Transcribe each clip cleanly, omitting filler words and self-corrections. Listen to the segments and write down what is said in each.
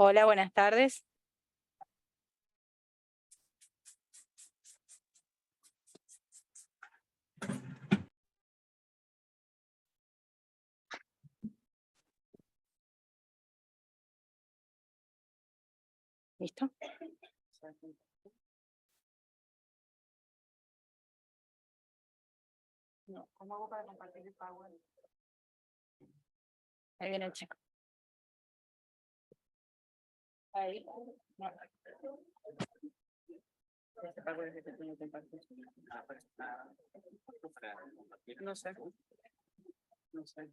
Hola, buenas tardes. ¿Listo? No, ¿cómo hago para compartir el PowerPoint? Ahí viene el chico. Ahí. No. Este PowerPoint es que tengo que compartir. No sé. No sé.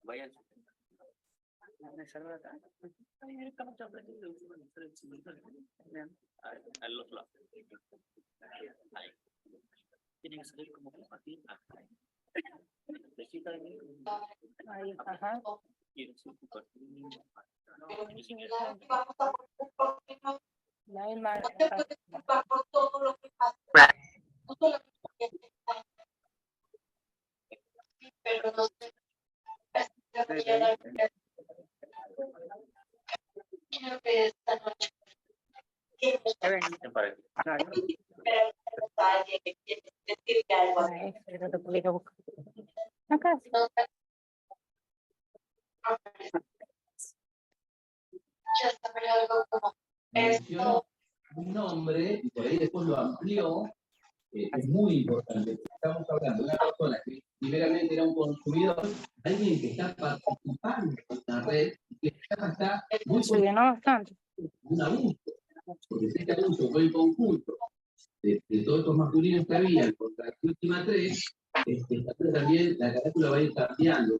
Vayan. ¿Me salgo de acá? Ahí estamos aprendiendo. Al otro lado. Ahí. Tienen que salir como compartir. Ahí, ajá. La misma. Pero no sé. Quiero que esta noche. Acá. Ya está, pero algo como esto. Un nombre y por ahí después lo amplió, es muy importante. Estamos hablando de una persona que primeramente era un consumidor, alguien que está participando en la red y que está muy Subiendo bastante. un abuso, porque este abuso fue el conjunto de todos estos masculinos que había contra la última tres, también la carátula va a ir cambiando.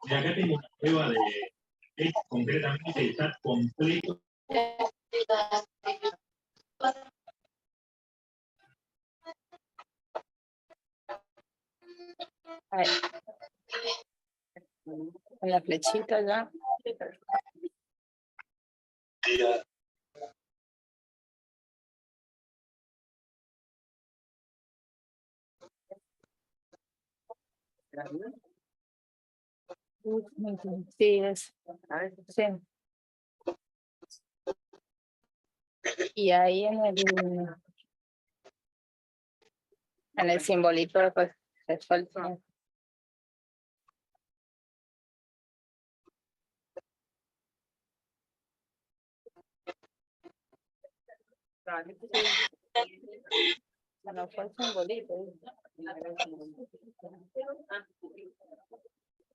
Y acá tengo una prueba de concretamente el chat completo. Ahí. Con la flechita ya. Sí, es. Sí. Y ahí en el simbolito pues se suelta. No fue el simbolito.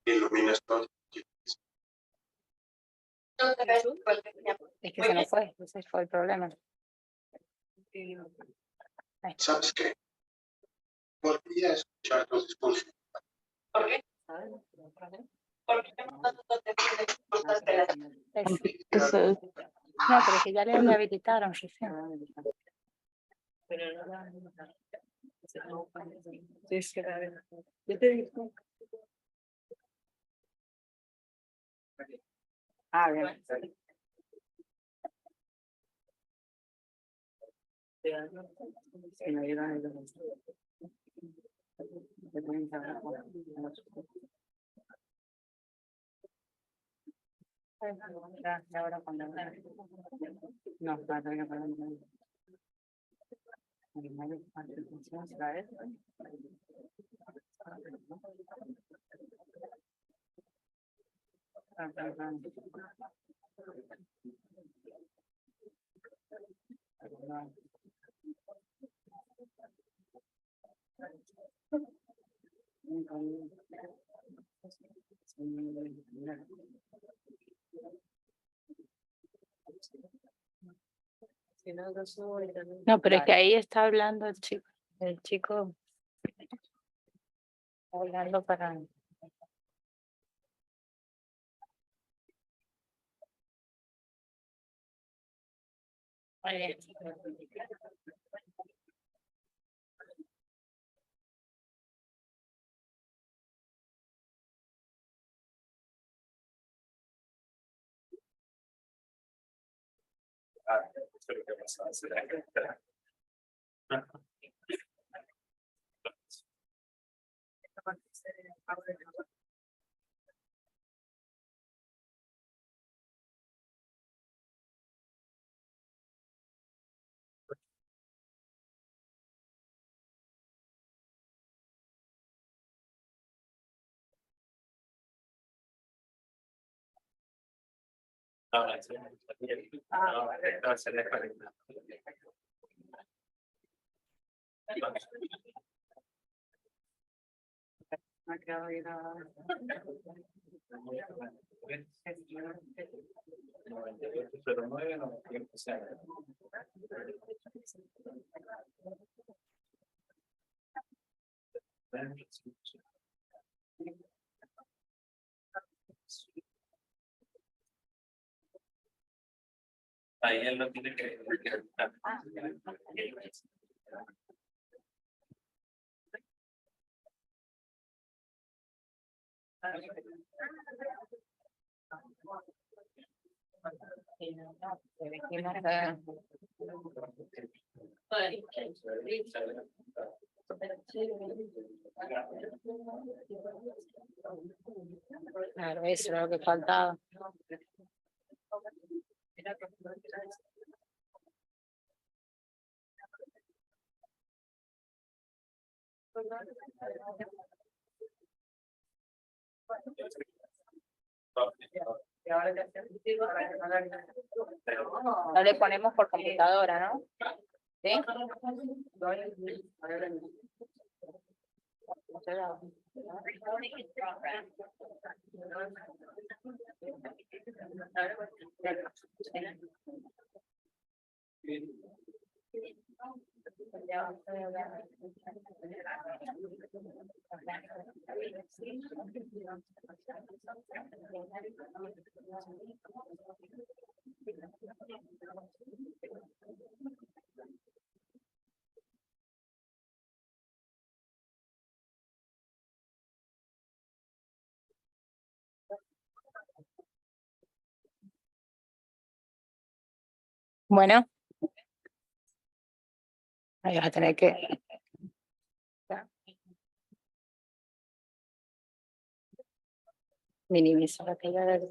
Iluminas todo. Es que se nos fue, ese fue el problema. ¿Sabes qué? Volví a escuchar tus discursos. ¿Por qué? Porque no, pero que ya le habilitaron recién. Yo te digo. Ah, bien. Si me ayudan a ahora cuando no, para que no, pero es que ahí está hablando el chico está hablando para. Ahora sí. No, esto se desconecta. Ahí él lo tiene que editar. Claro, eso era lo que faltaba. No le ponemos por computadora, ¿no? ¿Sí? Bueno, ahí vas a tener que... minimizar la caída del...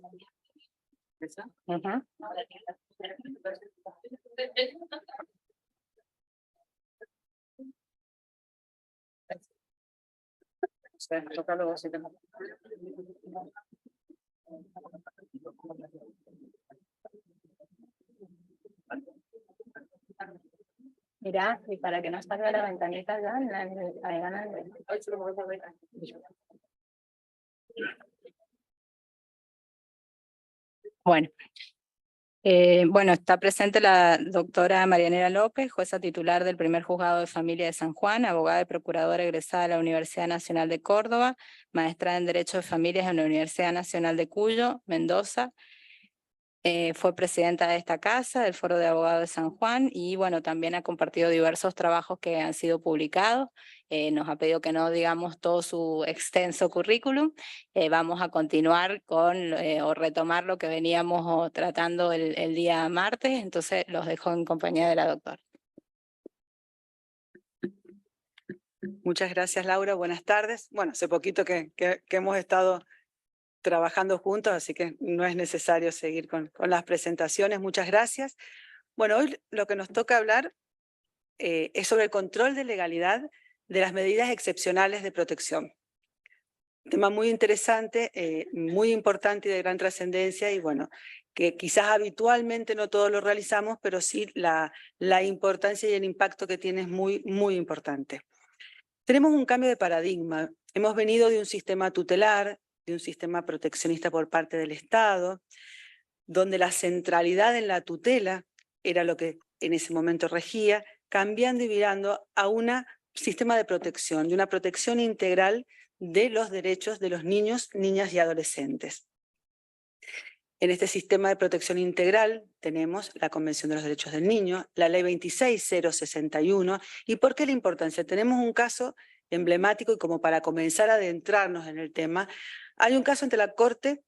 Ujú. Sí, tócalo vos si te... Mirá, y para que no salga la ventanita ya, ahí ganan. Bueno. Bueno, está presente la doctora Marianela López, jueza titular del primer juzgado de familia de San Juan, abogada y procuradora egresada de la Universidad Nacional de Córdoba, maestra en Derecho de Familias en la Universidad Nacional de Cuyo, Mendoza. Fue presidenta de esta casa, del Foro de Abogados de San Juan, y bueno, también ha compartido diversos trabajos que han sido publicados. Nos ha pedido que no digamos todo su extenso currículum. Vamos a continuar con o retomar lo que veníamos tratando el día martes, entonces los dejo en compañía de la doctora. Muchas gracias, Laura. Buenas tardes. Bueno, hace poquito que hemos estado trabajando juntos, así que no es necesario seguir con las presentaciones. Muchas gracias. Bueno, hoy lo que nos toca hablar es sobre el control de legalidad de las medidas excepcionales de protección. Tema muy interesante, muy importante y de gran trascendencia, y bueno, que quizás habitualmente no todos lo realizamos, pero sí la importancia y el impacto que tiene es muy, muy importante. Tenemos un cambio de paradigma. Hemos venido de un sistema tutelar, de un sistema proteccionista por parte del Estado, donde la centralidad en la tutela era lo que en ese momento regía, cambiando y virando a un sistema de protección, de una protección integral de los derechos de los niños, niñas y adolescentes. En este sistema de protección integral tenemos la Convención de los Derechos del Niño, la Ley 26.061, ¿y por qué la importancia? Tenemos un caso emblemático y como para comenzar a adentrarnos en el tema, hay un caso ante la Corte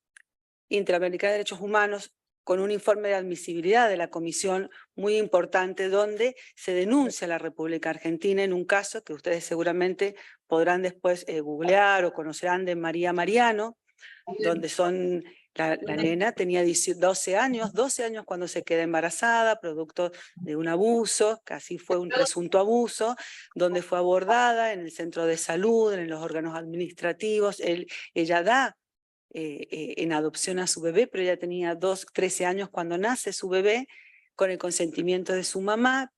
Interamericana de Derechos Humanos con un informe de admisibilidad de la Comisión muy importante donde se denuncia a la República Argentina en un caso que ustedes seguramente podrán después googlear o conocerán de María Mariano, donde son... La nena tenía 12 años cuando se queda embarazada, producto de un abuso, casi fue un presunto abuso, donde fue abordada en el centro de salud, en los órganos administrativos. Ella da en adopción a su bebé, pero ella tenía 13 años cuando nace su bebé, con el consentimiento de su mamá.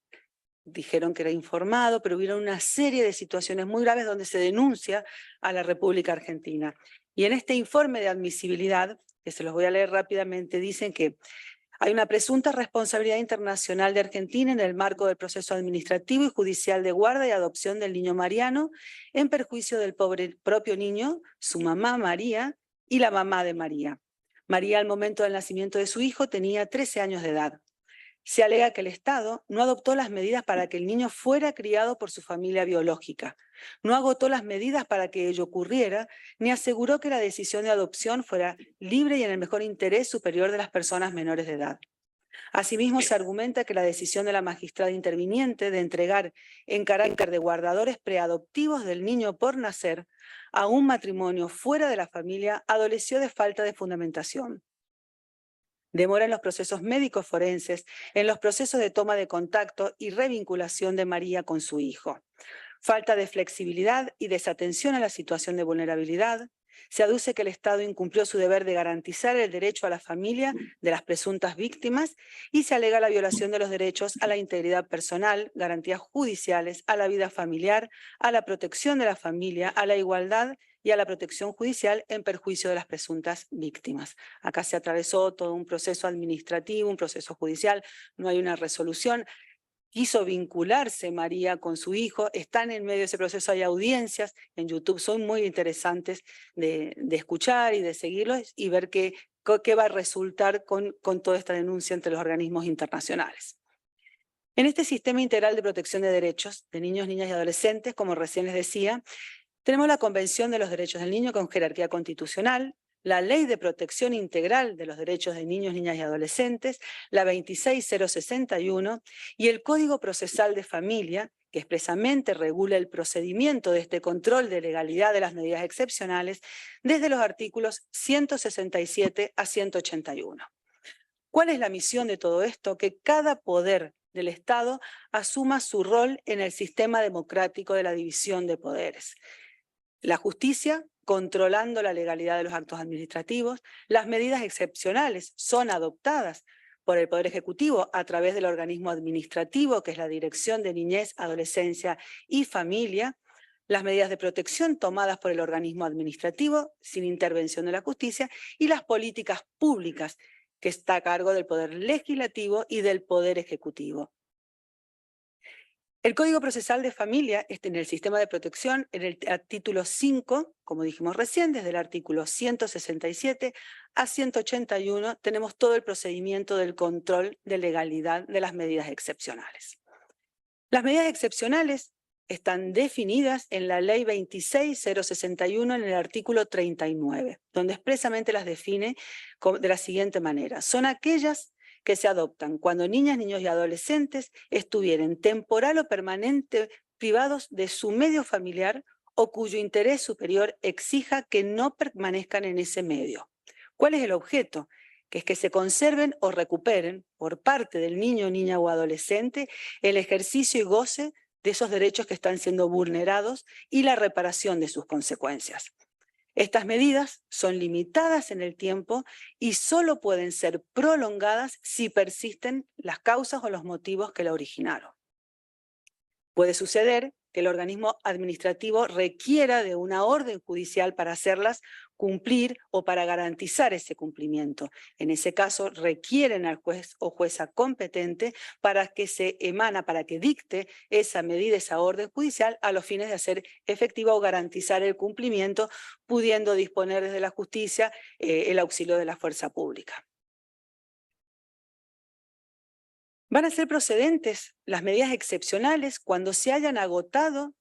Dijeron que era informado, pero hubieron una serie de situaciones muy graves donde se denuncia a la República Argentina. Y en este informe de admisibilidad, que se los voy a leer rápidamente, dicen que hay una presunta responsabilidad internacional de Argentina en el marco del proceso administrativo y judicial de guarda y adopción del niño Mariano, en perjuicio del propio niño, su mamá María y la mamá de María. María, al momento del nacimiento de su hijo, tenía 13 años de edad. Se alega que el Estado no adoptó las medidas para que el niño fuera criado por su familia biológica, no agotó las medidas para que ello ocurriera, ni aseguró que la decisión de adopción fuera libre y en el mejor interés superior de las personas menores de edad. Asimismo, se argumenta que la decisión de la magistrada interviniente de entregar en carácter de guardadores preadoptivos del niño por nacer a un matrimonio fuera de la familia adoleció de falta de fundamentación. Demora en los procesos médicos forenses, en los procesos de toma de contacto y revinculación de María con su hijo. Falta de flexibilidad y desatención a la situación de vulnerabilidad. Se aduce que el Estado incumplió su deber de garantizar el derecho a la familia de las presuntas víctimas y se alega la violación de los derechos a la integridad personal, garantías judiciales, a la vida familiar, a la protección de la familia, a la igualdad y a la protección judicial en perjuicio de las presuntas víctimas. Acá se atravesó todo un proceso administrativo, un proceso judicial, no hay una resolución. Quiso vincularse María con su hijo, están en medio de ese proceso, hay audiencias en YouTube, son muy interesantes de escuchar y de seguirlos y ver qué va a resultar con toda esta denuncia entre los organismos internacionales. En este sistema integral de protección de derechos de niños, niñas y adolescentes, como recién les decía, tenemos la Convención de los Derechos del Niño con jerarquía constitucional, la Ley de Protección Integral de los Derechos de Niños, Niñas y Adolescentes, la 26061, y el Código Procesal de Familia, que expresamente regula el procedimiento de este control de legalidad de las medidas excepcionales, desde los artículos 167 a 181. ¿Cuál es la misión de todo esto? Que cada poder del Estado asuma su rol en el sistema democrático de la división de poderes. La justicia, controlando la legalidad de los actos administrativos, las medidas excepcionales son adoptadas por el Poder Ejecutivo a través del organismo administrativo, que es la Dirección de Niñez, Adolescencia y Familia, las medidas de protección tomadas por el organismo administrativo sin intervención de la justicia y las políticas públicas, que está a cargo del Poder Legislativo y del Poder Ejecutivo. El Código Procesal de Familia, en el sistema de protección, en el título 5, como dijimos recién, desde el artículo 167 a 181, tenemos todo el procedimiento del control de legalidad de las medidas excepcionales. Las medidas excepcionales están definidas en la Ley 26061 en el artículo 39, donde expresamente las define de la siguiente manera. Son aquellas que se adoptan cuando niñas, niños y adolescentes estuvieren temporal o permanente privados de su medio familiar o cuyo interés superior exija que no permanezcan en ese medio. ¿Cuál es el objeto? Que es que se conserven o recuperen por parte del niño, niña o adolescente el ejercicio y goce de esos derechos que están siendo vulnerados y la reparación de sus consecuencias. Estas medidas son limitadas en el tiempo y solo pueden ser prolongadas si persisten las causas o los motivos que la originaron. Puede suceder que el organismo administrativo requiera de una orden judicial para hacerlas cumplir o para garantizar ese cumplimiento. En ese caso, requieren al juez o jueza competente para que dicte esa medida, esa orden judicial, a los fines de hacer efectiva o garantizar el cumplimiento, pudiendo disponer desde la justicia el auxilio de la fuerza pública. Van a ser procedentes las medidas excepcionales cuando se hayan agotado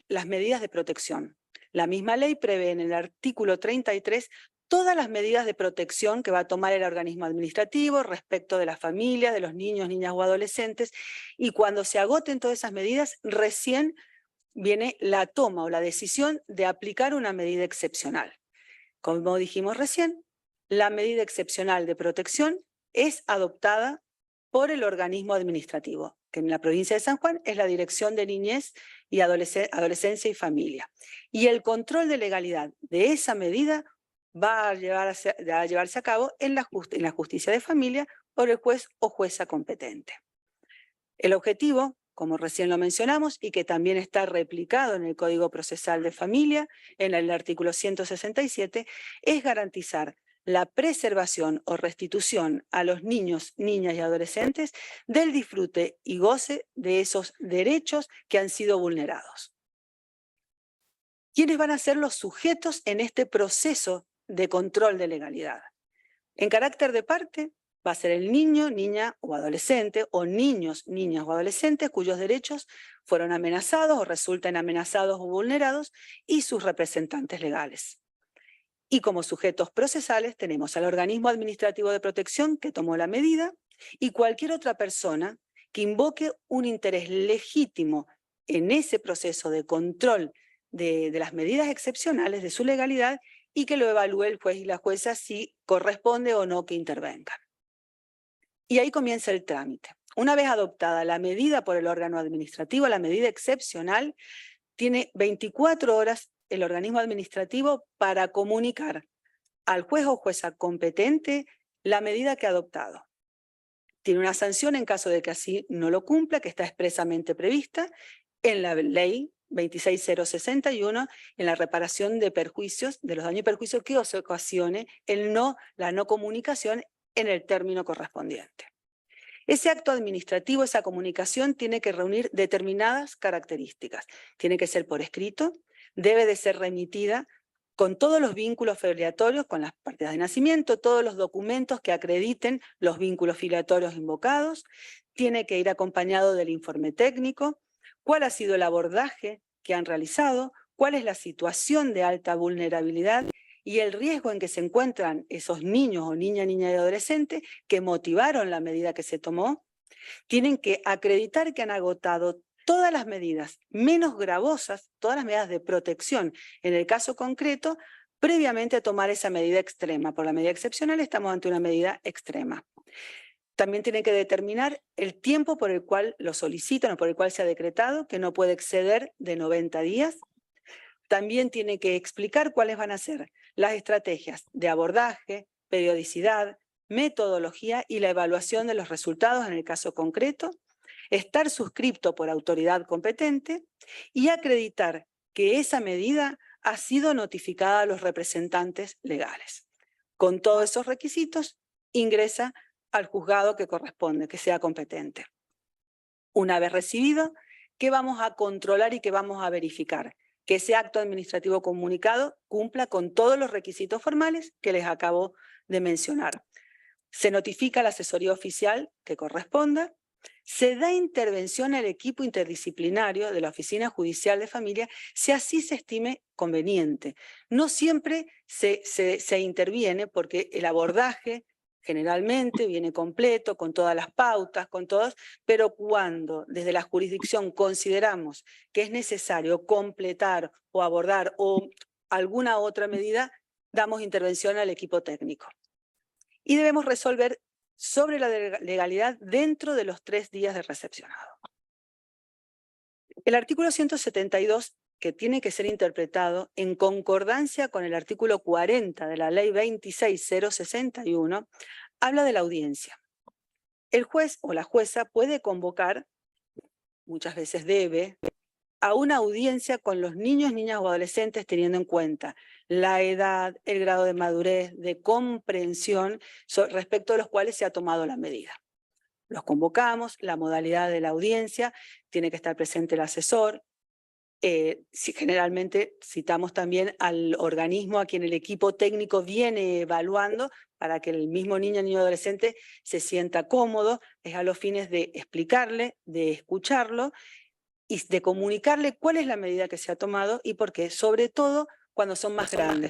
las medidas de protección. La misma ley prevé en el artículo 33 todas las medidas de protección que va a tomar el organismo administrativo respecto de las familias, de los niños, niñas o adolescentes, y cuando se agoten todas esas medidas, recién viene la toma o la decisión de aplicar una medida excepcional. Como dijimos recién, la medida excepcional de protección es adoptada por el organismo administrativo, que en la provincia de San Juan es la Dirección de Niñez y Adolescencia y Familia. Y el control de legalidad de esa medida va a llevarse a cabo en la justicia de familia por el juez o jueza competente. El objetivo, como recién lo mencionamos, y que también está replicado en el Código Procesal de Familia, en el artículo 167, es garantizar la preservación o restitución a los niños, niñas y adolescentes del disfrute y goce de esos derechos que han sido vulnerados. ¿Quiénes van a ser los sujetos en este proceso de control de legalidad? En carácter de parte, va a ser el niño, niña o adolescente, o niños, niñas o adolescentes cuyos derechos fueron amenazados o resultan amenazados o vulnerados, y sus representantes legales. Y como sujetos procesales tenemos al organismo administrativo de protección que tomó la medida y cualquier otra persona que invoque un interés legítimo en ese proceso de control de las medidas excepcionales, de su legalidad, y que lo evalúe el juez y la jueza si corresponde o no que intervengan. Y ahí comienza el trámite. Una vez adoptada la medida por el órgano administrativo, la medida excepcional, tiene 24 horas el organismo administrativo para comunicar al juez o jueza competente la medida que ha adoptado. Tiene una sanción en caso de que así no lo cumpla, que está expresamente prevista en la ley 26061, en la reparación de perjuicios, de los daños y perjuicios que os ocasione la no comunicación en el término correspondiente. Ese acto administrativo, esa comunicación, tiene que reunir determinadas características. Tiene que ser por escrito, debe de ser remitida con todos los vínculos filiatorios, con las partidas de nacimiento, todos los documentos que acrediten los vínculos filiatorios invocados, tiene que ir acompañado del informe técnico, cuál ha sido el abordaje que han realizado, cuál es la situación de alta vulnerabilidad y el riesgo en que se encuentran esos niños o niña y adolescentes que motivaron la medida que se tomó. Tienen que acreditar que han agotado todas las medidas menos gravosas, todas las medidas de protección, en el caso concreto, previamente a tomar esa medida extrema. Por la medida excepcional estamos ante una medida extrema. También tienen que determinar el tiempo por el cual lo solicitan o por el cual se ha decretado, que no puede exceder de 90 días. También tiene que explicar cuáles van a ser las estrategias de abordaje, periodicidad, metodología y la evaluación de los resultados en el caso concreto, estar suscripto por autoridad competente y acreditar que esa medida ha sido notificada a los representantes legales. Con todos esos requisitos, ingresa al juzgado que corresponde, que sea competente. Una vez recibido, ¿qué vamos a controlar y qué vamos a verificar? Que ese acto administrativo comunicado cumpla con todos los requisitos formales que les acabo de mencionar. Se notifica a la asesoría oficial que corresponda, se da intervención al equipo interdisciplinario de la Oficina Judicial de Familia si así se estime conveniente. No siempre se interviene porque el abordaje generalmente viene completo, con todas las pautas, con todos, pero cuando desde la jurisdicción consideramos que es necesario completar o abordar o alguna otra medida, damos intervención al equipo técnico. Y debemos resolver sobre la legalidad dentro de los 3 días de recepcionado. El artículo 172, que tiene que ser interpretado en concordancia con el artículo 40 de la ley 26061, habla de la audiencia. El juez o la jueza puede convocar, muchas veces debe, a una audiencia con los niños, niñas o adolescentes teniendo en cuenta la edad, el grado de madurez, de comprensión respecto de los cuales se ha tomado la medida. Los convocamos, la modalidad de la audiencia, tiene que estar presente el asesor. Generalmente citamos también al organismo a quien el equipo técnico viene evaluando para que el mismo niño, niño adolescente se sienta cómodo, es a los fines de explicarle, de escucharlo y de comunicarle cuál es la medida que se ha tomado y por qué, sobre todo cuando son más grandes,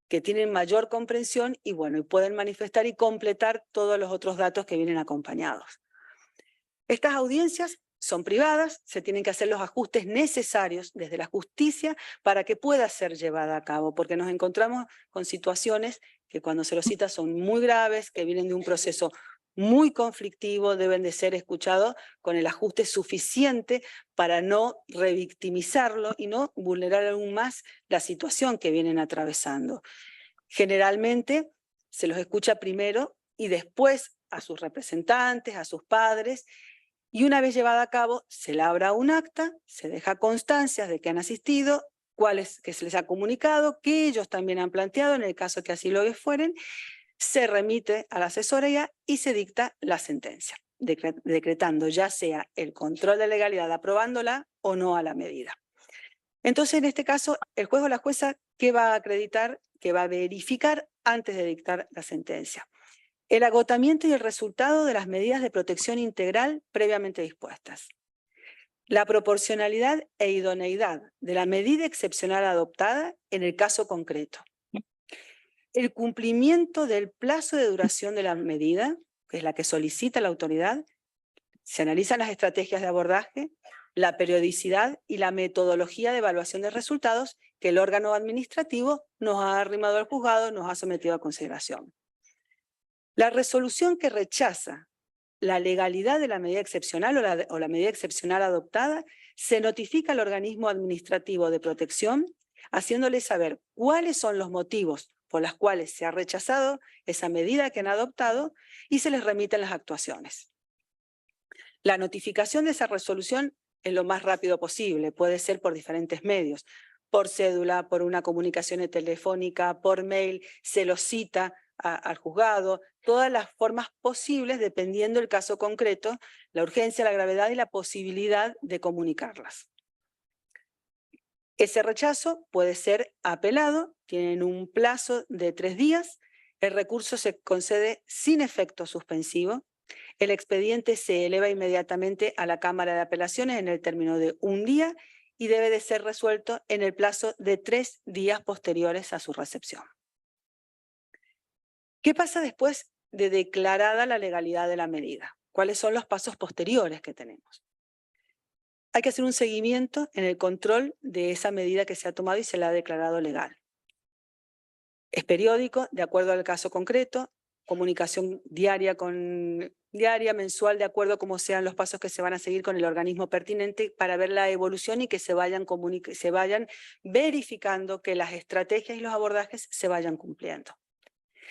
que tienen mayor comprensión y bueno, y pueden manifestar y completar todos los otros datos que vienen acompañados. Estas audiencias son privadas, se tienen que hacer los ajustes necesarios desde la justicia para que pueda ser llevada a cabo, porque nos encontramos con situaciones que cuando se los cita son muy graves, que vienen de un proceso muy conflictivo, deben de ser escuchados con el ajuste suficiente para no revictimizarlo y no vulnerar aún más la situación que vienen atravesando. Generalmente se los escucha primero y después a sus representantes, a sus padres, y una vez llevada a cabo se labra un acta, se deja constancias de que han asistido, cuáles que se les ha comunicado, que ellos también han planteado en el caso que así lo fueren, se remite a la asesoría y se dicta la sentencia, decretando ya sea el control de legalidad aprobándola o no a la medida. Entonces, en este caso, el juez o la jueza, ¿qué va a acreditar? ¿Qué va a verificar antes de dictar la sentencia? El agotamiento y el resultado de las medidas de protección integral previamente dispuestas. La proporcionalidad e idoneidad de la medida excepcional adoptada en el caso concreto. El cumplimiento del plazo de duración de la medida, que es la que solicita la autoridad. Se analizan las estrategias de abordaje, la periodicidad y la metodología de evaluación de resultados que el órgano administrativo nos ha arrimado al juzgado, nos ha sometido a consideración. La resolución que rechaza la legalidad de la medida excepcional o la medida excepcional adoptada se notifica al organismo administrativo de protección, haciéndole saber cuáles son los motivos por los cuales se ha rechazado esa medida que han adoptado y se les remiten las actuaciones. La notificación de esa resolución es lo más rápido posible, puede ser por diferentes medios, por cédula, por una comunicación telefónica, por mail, se lo cita al juzgado, todas las formas posibles dependiendo del caso concreto, la urgencia, la gravedad y la posibilidad de comunicarlas. Ese rechazo puede ser apelado, tienen un plazo de 3 días, el recurso se concede sin efecto suspensivo, el expediente se eleva inmediatamente a la Cámara de Apelaciones en el término de 1 día y debe de ser resuelto en el plazo de 3 días posteriores a su recepción. ¿Qué pasa después de declarada la legalidad de la medida? ¿Cuáles son los pasos posteriores que tenemos? Hay que hacer un seguimiento en el control de esa medida que se ha tomado y se la ha declarado legal. Es periódico, de acuerdo al caso concreto, comunicación diaria, mensual, de acuerdo a cómo sean los pasos que se van a seguir con el organismo pertinente para ver la evolución y que se vayan verificando que las estrategias y los abordajes se vayan cumpliendo.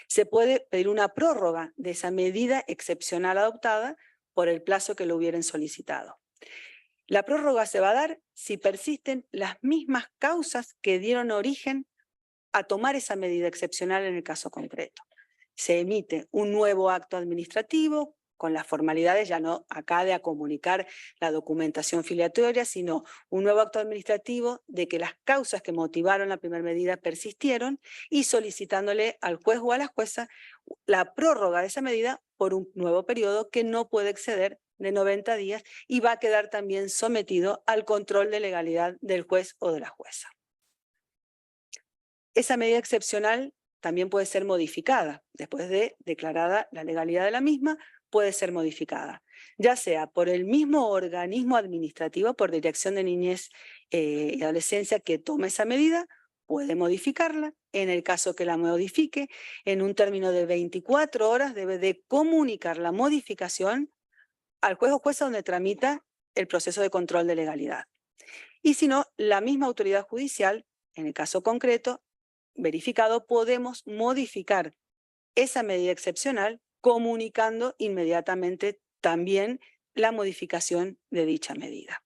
Se puede pedir una prórroga de esa medida excepcional adoptada por el plazo que lo hubieran solicitado. La prórroga se va a dar si persisten las mismas causas que dieron origen a tomar esa medida excepcional en el caso concreto. Se emite un nuevo acto administrativo con las formalidades, ya no acá de a comunicar la documentación filiatoria, sino un nuevo acto administrativo de que las causas que motivaron la primera medida persistieron y solicitándole al juez o a la jueza la prórroga de esa medida por un nuevo periodo que no puede exceder de 90 días y va a quedar también sometido al control de legalidad del juez o de la jueza. Esa medida excepcional también puede ser modificada. Después de declarada la legalidad de la misma, puede ser modificada, ya sea por el mismo organismo administrativo, por Dirección de Niñez y Adolescencia que tome esa medida, puede modificarla. En el caso que la modifique, en un término de 24 horas debe de comunicar la modificación al juez o jueza donde tramita el proceso de control de legalidad. Y si no, la misma autoridad judicial, en el caso concreto, verificado, podemos modificar esa medida excepcional comunicando inmediatamente también la modificación de dicha medida.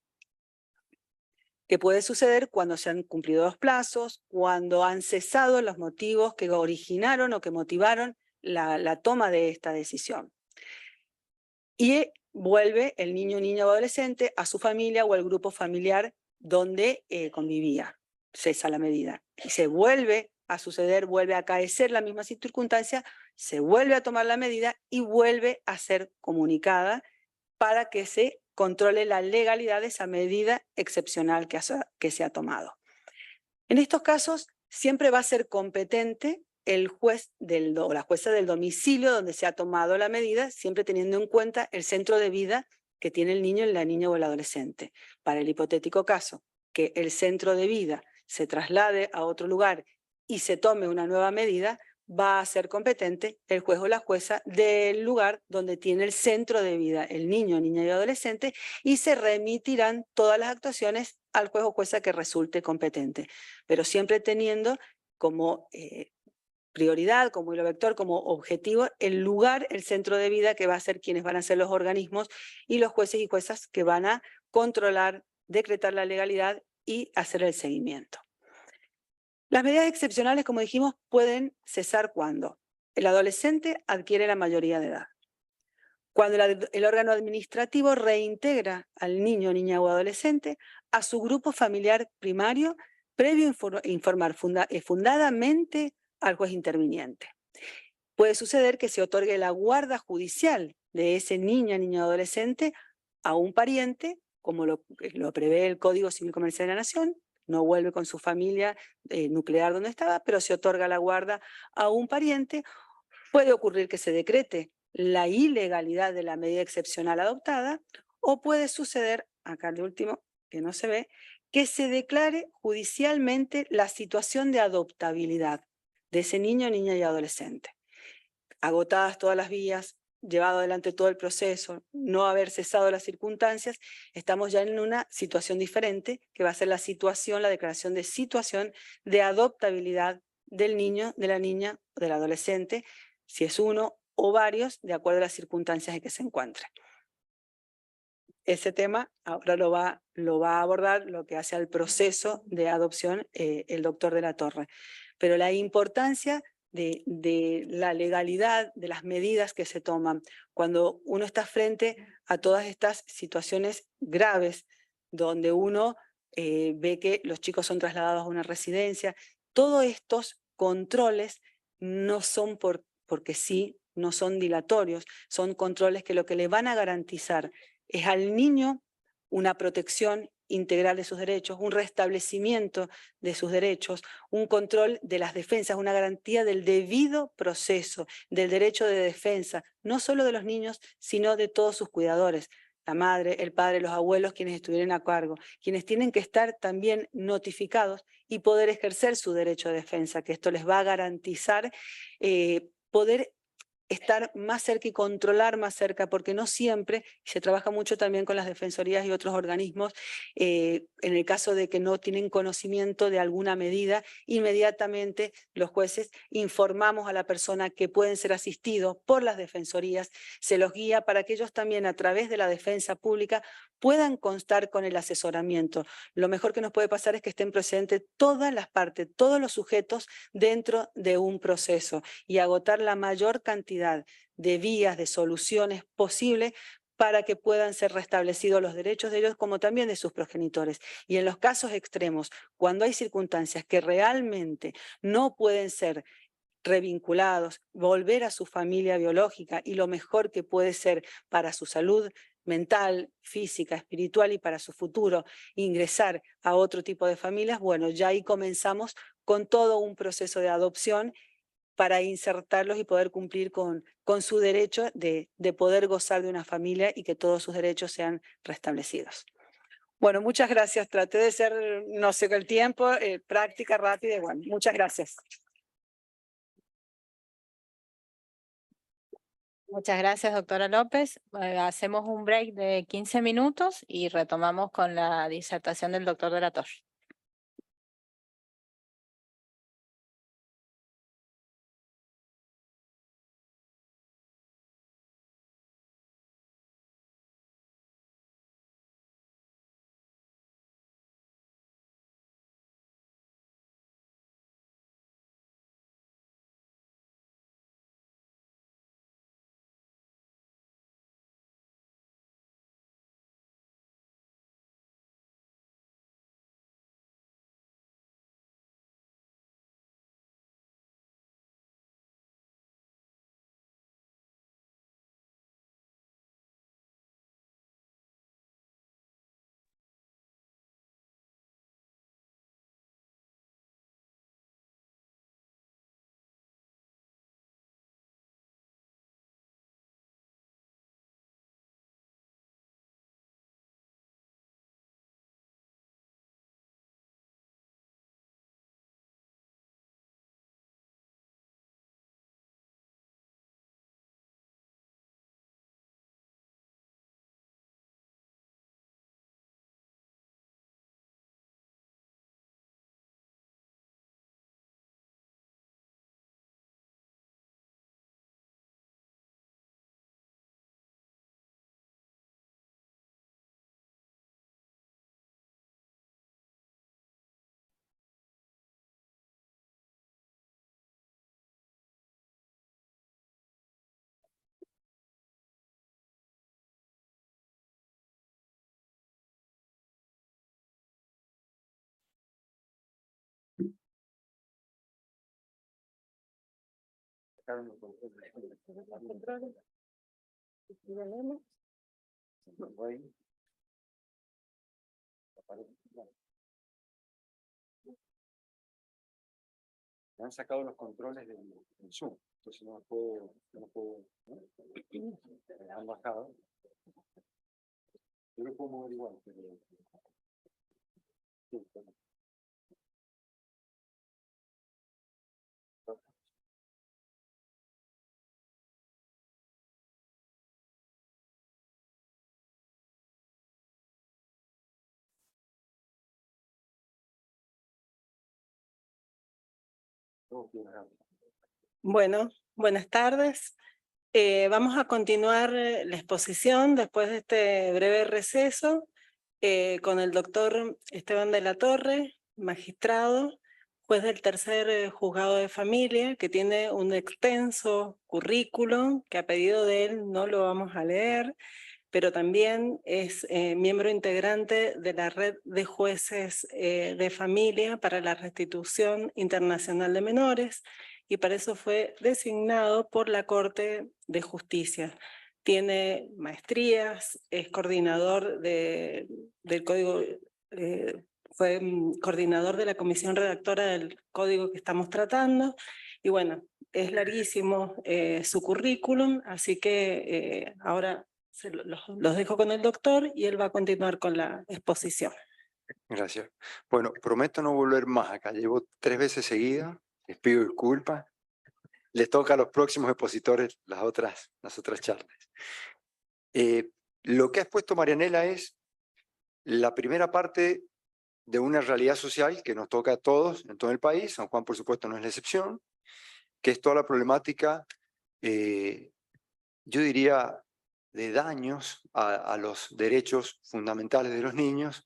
¿Qué puede suceder cuando se han cumplido los plazos, cuando han cesado los motivos que originaron o que motivaron la toma de esta decisión? Y vuelve el niño, niña o adolescente a su familia o al grupo familiar donde convivía. Cesa la medida. Y se vuelve a suceder, vuelve a acaecer la misma circunstancia, se vuelve a tomar la medida y vuelve a ser comunicada para que se controle la legalidad de esa medida excepcional que se ha tomado. En estos casos siempre va a ser competente el juez o la jueza del domicilio donde se ha tomado la medida, siempre teniendo en cuenta el centro de vida que tiene el niño, la niña o el adolescente. Para el hipotético caso que el centro de vida se traslade a otro lugar y se tome una nueva medida, va a ser competente el juez o la jueza del lugar donde tiene el centro de vida el niño, niña y adolescente y se remitirán todas las actuaciones al juez o jueza que resulte competente, pero siempre teniendo como prioridad, como hilo vector, como objetivo, el lugar, el centro de vida que va a ser quienes van a ser los organismos y los jueces y juezas que van a controlar, decretar la legalidad y hacer el seguimiento. Las medidas excepcionales, como dijimos, pueden cesar cuando el adolescente adquiere la mayoría de edad, cuando el órgano administrativo reintegra al niño, niña o adolescente a su grupo familiar primario, previo informar fundadamente al juez interviniente. Puede suceder que se otorgue la guarda judicial de ese niño, niña o adolescente a un pariente, como lo prevé el Código Civil Comercial de la Nación, no vuelve con su familia nuclear donde estaba, pero se otorga la guarda a un pariente. Puede ocurrir que se decrete la ilegalidad de la medida excepcional adoptada, o puede suceder, acá el último, que no se ve, que se declare judicialmente la situación de adoptabilidad de ese niño, niña y adolescente. Agotadas todas las vías, llevado adelante todo el proceso, no haber cesado las circunstancias, estamos ya en una situación diferente, que va a ser la declaración de situación de adoptabilidad del niño, de la niña, del adolescente, si es uno o varios, de acuerdo a las circunstancias en que se encuentre. Ese tema ahora lo va a abordar lo que hace al proceso de adopción el doctor de la Torre. Pero la importancia de la legalidad, de las medidas que se toman, cuando uno está frente a todas estas situaciones graves, donde uno ve que los chicos son trasladados a una residencia, todos estos controles no son porque sí, no son dilatorios, son controles que lo que le van a garantizar es al niño una protección integral de sus derechos, un restablecimiento de sus derechos, un control de las defensas, una garantía del debido proceso, del derecho de defensa, no solo de los niños, sino de todos sus cuidadores, la madre, el padre, los abuelos, quienes estuvieran a cargo, quienes tienen que estar también notificados y poder ejercer su derecho de defensa, que esto les va a garantizar poder estar más cerca y controlar más cerca, porque no siempre, y se trabaja mucho también con las defensorías y otros organismos, en el caso de que no tienen conocimiento de alguna medida, inmediatamente los jueces informamos a la persona que pueden ser asistidos por las defensorías, se los guía para que ellos también a través de la defensa pública puedan constar con el asesoramiento. Lo mejor que nos puede pasar es que estén presentes todas las partes, todos los sujetos dentro de un proceso y agotar la mayor cantidad de vías, de soluciones posibles para que puedan ser restablecidos los derechos de ellos como también de sus progenitores. Y en los casos extremos, cuando hay circunstancias que realmente no pueden ser revinculados, volver a su familia biológica y lo mejor que puede ser para su salud mental, física, espiritual y para su futuro, ingresar a otro tipo de familias, bueno, ya ahí comenzamos con todo un proceso de adopción para insertarlos y poder cumplir con su derecho de poder gozar de una familia y que todos sus derechos sean restablecidos. Bueno, muchas gracias. Traté de ser, no sé, el tiempo, práctica rápida y bueno, muchas gracias. Muchas gracias, doctora López. Hacemos un break de 15 minutos y retomamos con la disertación del doctor de la Torre. sacaron los controles. Me han sacado los controles del Zoom, entonces no puedo, me han bajado. Yo lo puedo mover igual, pero... Sí, pero... Bueno, buenas tardes. Vamos a continuar la exposición después de este breve receso con el doctor Esteban de la Torre, magistrado, juez del tercer juzgado de familia, que tiene un extenso currículum que a pedido de él no lo vamos a leer, pero también es miembro integrante de la red de jueces de familia para la restitución internacional de menores, y para eso fue designado por la Corte de Justicia. Tiene maestrías, es coordinador del Código, fue coordinador de la comisión redactora del código que estamos tratando, y bueno, es larguísimo su currículum, así que ahora los dejo con el doctor y él va a continuar con la exposición. Gracias. Bueno, prometo no volver más acá. Llevo 3 veces seguidas. Les pido disculpas. Les toca a los próximos expositores las otras charlas. Lo que ha expuesto Marianela es la primera parte de una realidad social que nos toca a todos en todo el país. San Juan, por supuesto, no es la excepción, que es toda la problemática, yo diría, de daños a los derechos fundamentales de los niños,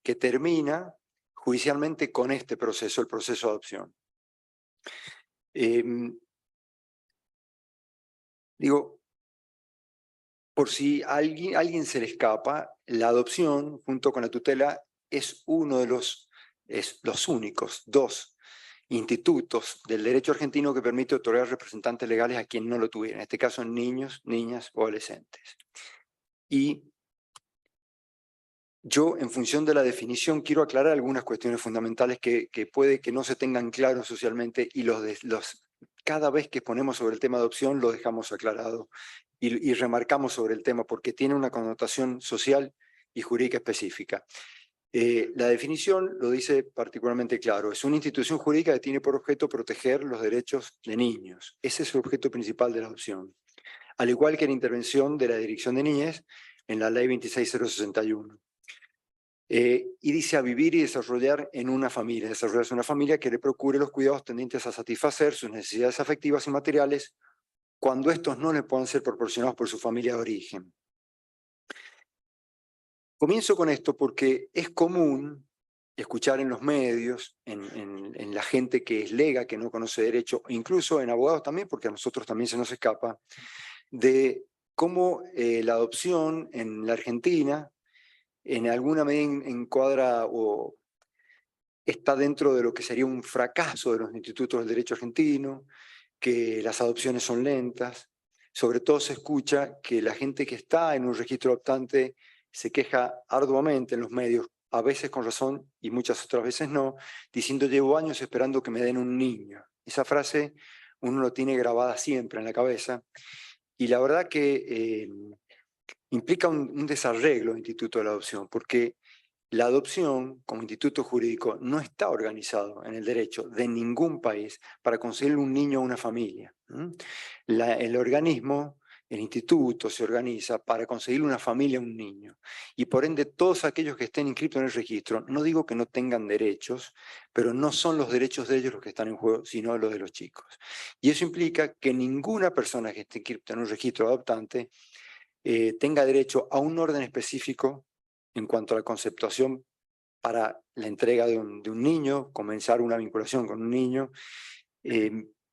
que termina judicialmente con este proceso, el proceso de adopción. Digo, por si a alguien se le escapa, la adopción junto con la tutela es uno de los únicos 2 institutos del derecho argentino que permite otorgar representantes legales a quien no lo tuviera, en este caso niños, niñas o adolescentes. Y yo, en función de la definición, quiero aclarar algunas cuestiones fundamentales que puede que no se tengan claros socialmente, y cada vez que ponemos sobre el tema de adopción lo dejamos aclarado y remarcamos sobre el tema porque tiene una connotación social y jurídica específica. La definición lo dice particularmente claro: es una institución jurídica que tiene por objeto proteger los derechos de niños. Ese es el objeto principal de la adopción. Al igual que la intervención de la Dirección de Niñez en la Ley 26061. Y dice: a vivir y desarrollarse una familia que le procure los cuidados tendientes a satisfacer sus necesidades afectivas y materiales cuando estos no le puedan ser proporcionados por su familia de origen. Comienzo con esto porque es común escuchar en los medios, en la gente que es lega, que no conoce derecho, incluso en abogados también, porque a nosotros también se nos escapa, de cómo la adopción en la Argentina en alguna medida encuadra o está dentro de lo que sería un fracaso de los institutos del derecho argentino, que las adopciones son lentas. Sobre todo se escucha que la gente que está en un registro adoptante se queja arduamente en los medios, a veces con razón y muchas otras veces no, diciendo: llevo años esperando que me den un niño. Esa frase uno lo tiene grabada siempre en la cabeza, y la verdad que implica un desarreglo del instituto de la adopción, porque la adopción como instituto jurídico no está organizado en el derecho de ningún país para conseguir un niño o una familia. El organismo, el instituto, se organiza para conseguir una familia o un niño. Y por ende, todos aquellos que estén inscritos en el registro, no digo que no tengan derechos, pero no son los derechos de ellos los que están en juego, sino los de los chicos. Y eso implica que ninguna persona que esté inscrita en un registro adoptante tenga derecho a un orden específico en cuanto a la conceptuación para la entrega de un niño, comenzar una vinculación con un niño,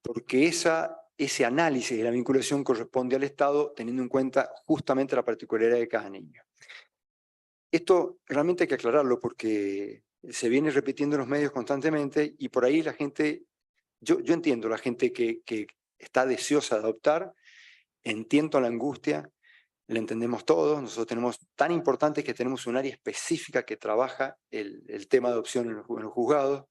porque ese análisis de la vinculación corresponde al Estado, teniendo en cuenta justamente la particularidad de cada niño. Esto realmente hay que aclararlo porque se viene repitiendo en los medios constantemente, y por ahí la gente, yo entiendo la gente que está deseosa de adoptar, entiendo la angustia, la entendemos todos, nosotros tenemos, tan importante que tenemos un área específica que trabaja el tema de adopción en los juzgados,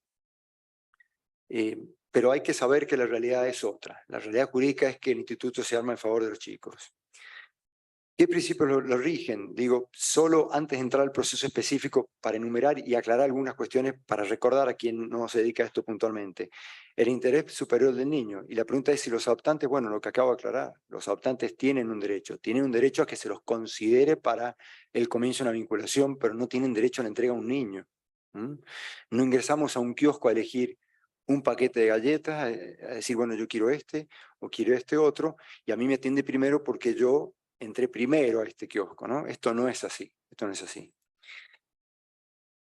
pero hay que saber que la realidad es otra. La realidad jurídica es que el instituto se arma en favor de los chicos. ¿Qué principios lo rigen? Digo, solo antes de entrar al proceso específico para enumerar y aclarar algunas cuestiones para recordar a quien no se dedica a esto puntualmente. El interés superior del niño. Y la pregunta es si los adoptantes, bueno, lo que acabo de aclarar, los adoptantes tienen un derecho a que se los considere para el comienzo de una vinculación, pero no tienen derecho a la entrega a un niño. No ingresamos a un kiosco a elegir un paquete de galletas, a decir, bueno, yo quiero este o quiero este otro, y a mí me atiende primero porque yo entré primero a este kiosco, ¿no? Esto no es así, esto no es así.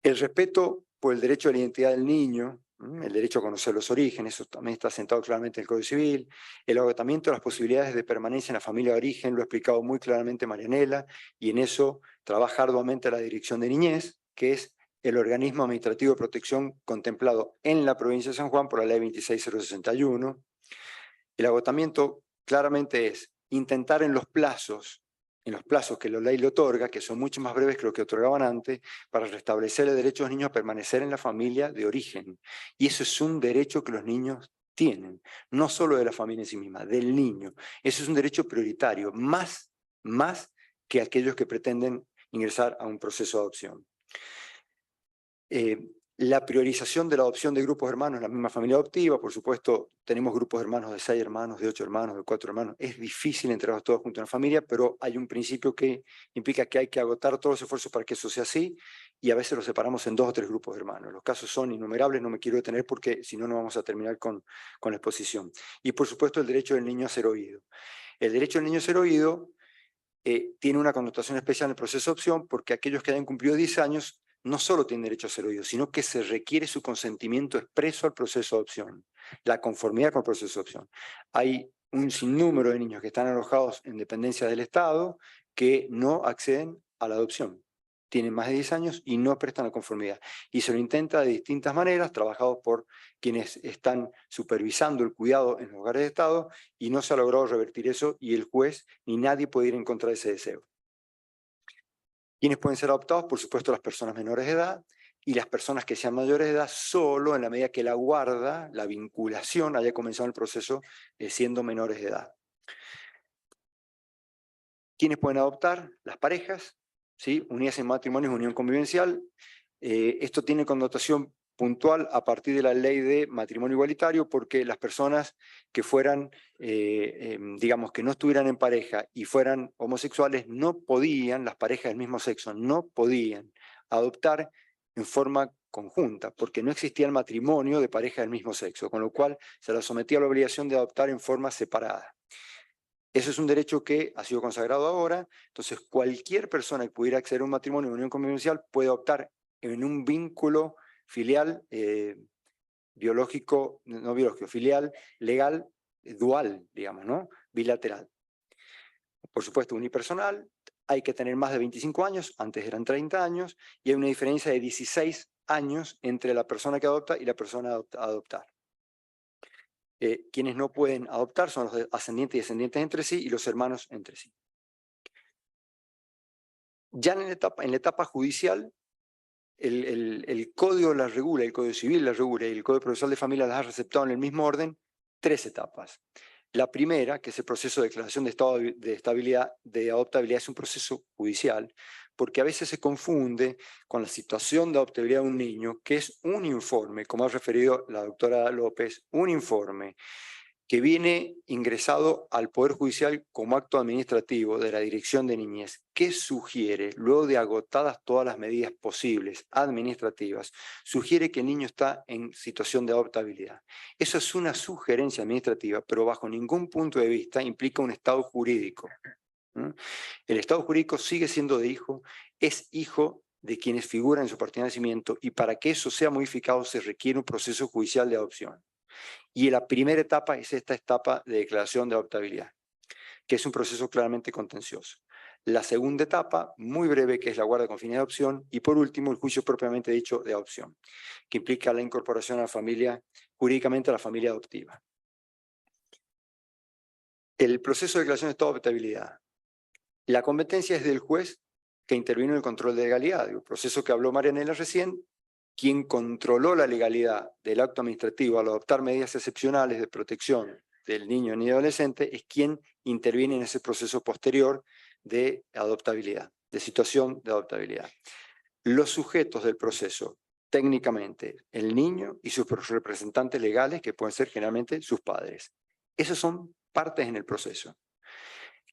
El respeto por el derecho a la identidad del niño, el derecho a conocer los orígenes, eso también está sentado claramente en el Código Civil, el agotamiento de las posibilidades de permanencia en la familia de origen, lo ha explicado muy claramente Marianela, y en eso trabaja arduamente la Dirección de Niñez, que es el organismo administrativo de protección contemplado en la provincia de San Juan por la ley 26061. El agotamiento claramente es intentar en los plazos que la ley le otorga, que son mucho más breves que lo que otorgaban antes, para restablecer el derecho de los niños a permanecer en la familia de origen. Y eso es un derecho que los niños tienen, no solo de la familia en sí misma, del niño. Eso es un derecho prioritario, más que aquellos que pretenden ingresar a un proceso de adopción. La priorización de la adopción de grupos hermanos en la misma familia adoptiva, por supuesto, tenemos grupos hermanos de 6 hermanos, de 8 hermanos, de 4 hermanos. Es difícil entregarlos todos juntos en la familia, pero hay un principio que implica que hay que agotar todos los esfuerzos para que eso sea así, y a veces los separamos en 2 o 3 grupos hermanos. Los casos son innumerables, no me quiero detener porque si no, no vamos a terminar con la exposición. Y por supuesto, el derecho del niño a ser oído. El derecho del niño a ser oído tiene una connotación especial en el proceso de adopción porque aquellos que hayan cumplido 10 años no solo tienen derecho a ser oídos, sino que se requiere su consentimiento expreso al proceso de adopción, la conformidad con el proceso de adopción. Hay un sinnúmero de niños que están alojados en dependencia del Estado que no acceden a la adopción. Tienen más de 10 años y no prestan la conformidad. Y se lo intenta de distintas maneras, trabajados por quienes están supervisando el cuidado en los hogares de Estado, y no se ha logrado revertir eso, y el juez ni nadie puede ir en contra de ese deseo. ¿Quiénes pueden ser adoptados? Por supuesto, las personas menores de edad, y las personas que sean mayores de edad solo en la medida que la guarda, la vinculación, haya comenzado el proceso siendo menores de edad. ¿Quiénes pueden adoptar? Las parejas, ¿sí? Unidas en matrimonio, unión convivencial. Esto tiene connotación puntual a partir de la ley de matrimonio igualitario, porque las personas que fueran, digamos, que no estuvieran en pareja y fueran homosexuales, no podían, las parejas del mismo sexo, no podían adoptar en forma conjunta, porque no existía el matrimonio de pareja del mismo sexo, con lo cual se las sometía a la obligación de adoptar en forma separada. Eso es un derecho que ha sido consagrado ahora, entonces cualquier persona que pudiera acceder a un matrimonio o unión convivencial puede optar en un vínculo filial, biológico, no biológico, filial, legal, dual, digamos, ¿no? Bilateral. Por supuesto, unipersonal, hay que tener más de 25 años, antes eran 30 años, y hay una diferencia de 16 años entre la persona que adopta y la persona a adoptar. Quienes no pueden adoptar son los ascendientes y descendientes entre sí y los hermanos entre sí. Ya en la etapa judicial, el código la regula, el código civil la regula y el código procesal de familia las ha receptado en el mismo orden 3 etapas. La primera, que es el proceso de declaración de estado de estabilidad, de adoptabilidad, es un proceso judicial, porque a veces se confunde con la situación de adoptabilidad de un niño, que es un informe, como ha referido la doctora López, un informe que viene ingresado al Poder Judicial como acto administrativo de la Dirección de Niñez, que sugiere, luego de agotadas todas las medidas posibles administrativas, sugiere que el niño está en situación de adoptabilidad. Eso es una sugerencia administrativa, pero bajo ningún punto de vista implica un estado jurídico. El estado jurídico sigue siendo de hijo, es hijo de quienes figuran en su partida de nacimiento, y para que eso sea modificado se requiere un proceso judicial de adopción. Y la primera etapa es esta etapa de declaración de adoptabilidad, que es un proceso claramente contencioso. La segunda etapa, muy breve, que es la guarda con fines de adopción, y por último, el juicio propiamente dicho de adopción, que implica la incorporación a la familia, jurídicamente a la familia adoptiva. El proceso de declaración de estado de adoptabilidad. La competencia es del juez que intervino en el control de legalidad. El proceso que habló Marianela recién, quien controló la legalidad del acto administrativo al adoptar medidas excepcionales de protección del niño ni adolescente, es quien interviene en ese proceso posterior de adoptabilidad, de situación de adoptabilidad. Los sujetos del proceso, técnicamente, el niño y sus representantes legales, que pueden ser generalmente sus padres. Esos son partes en el proceso.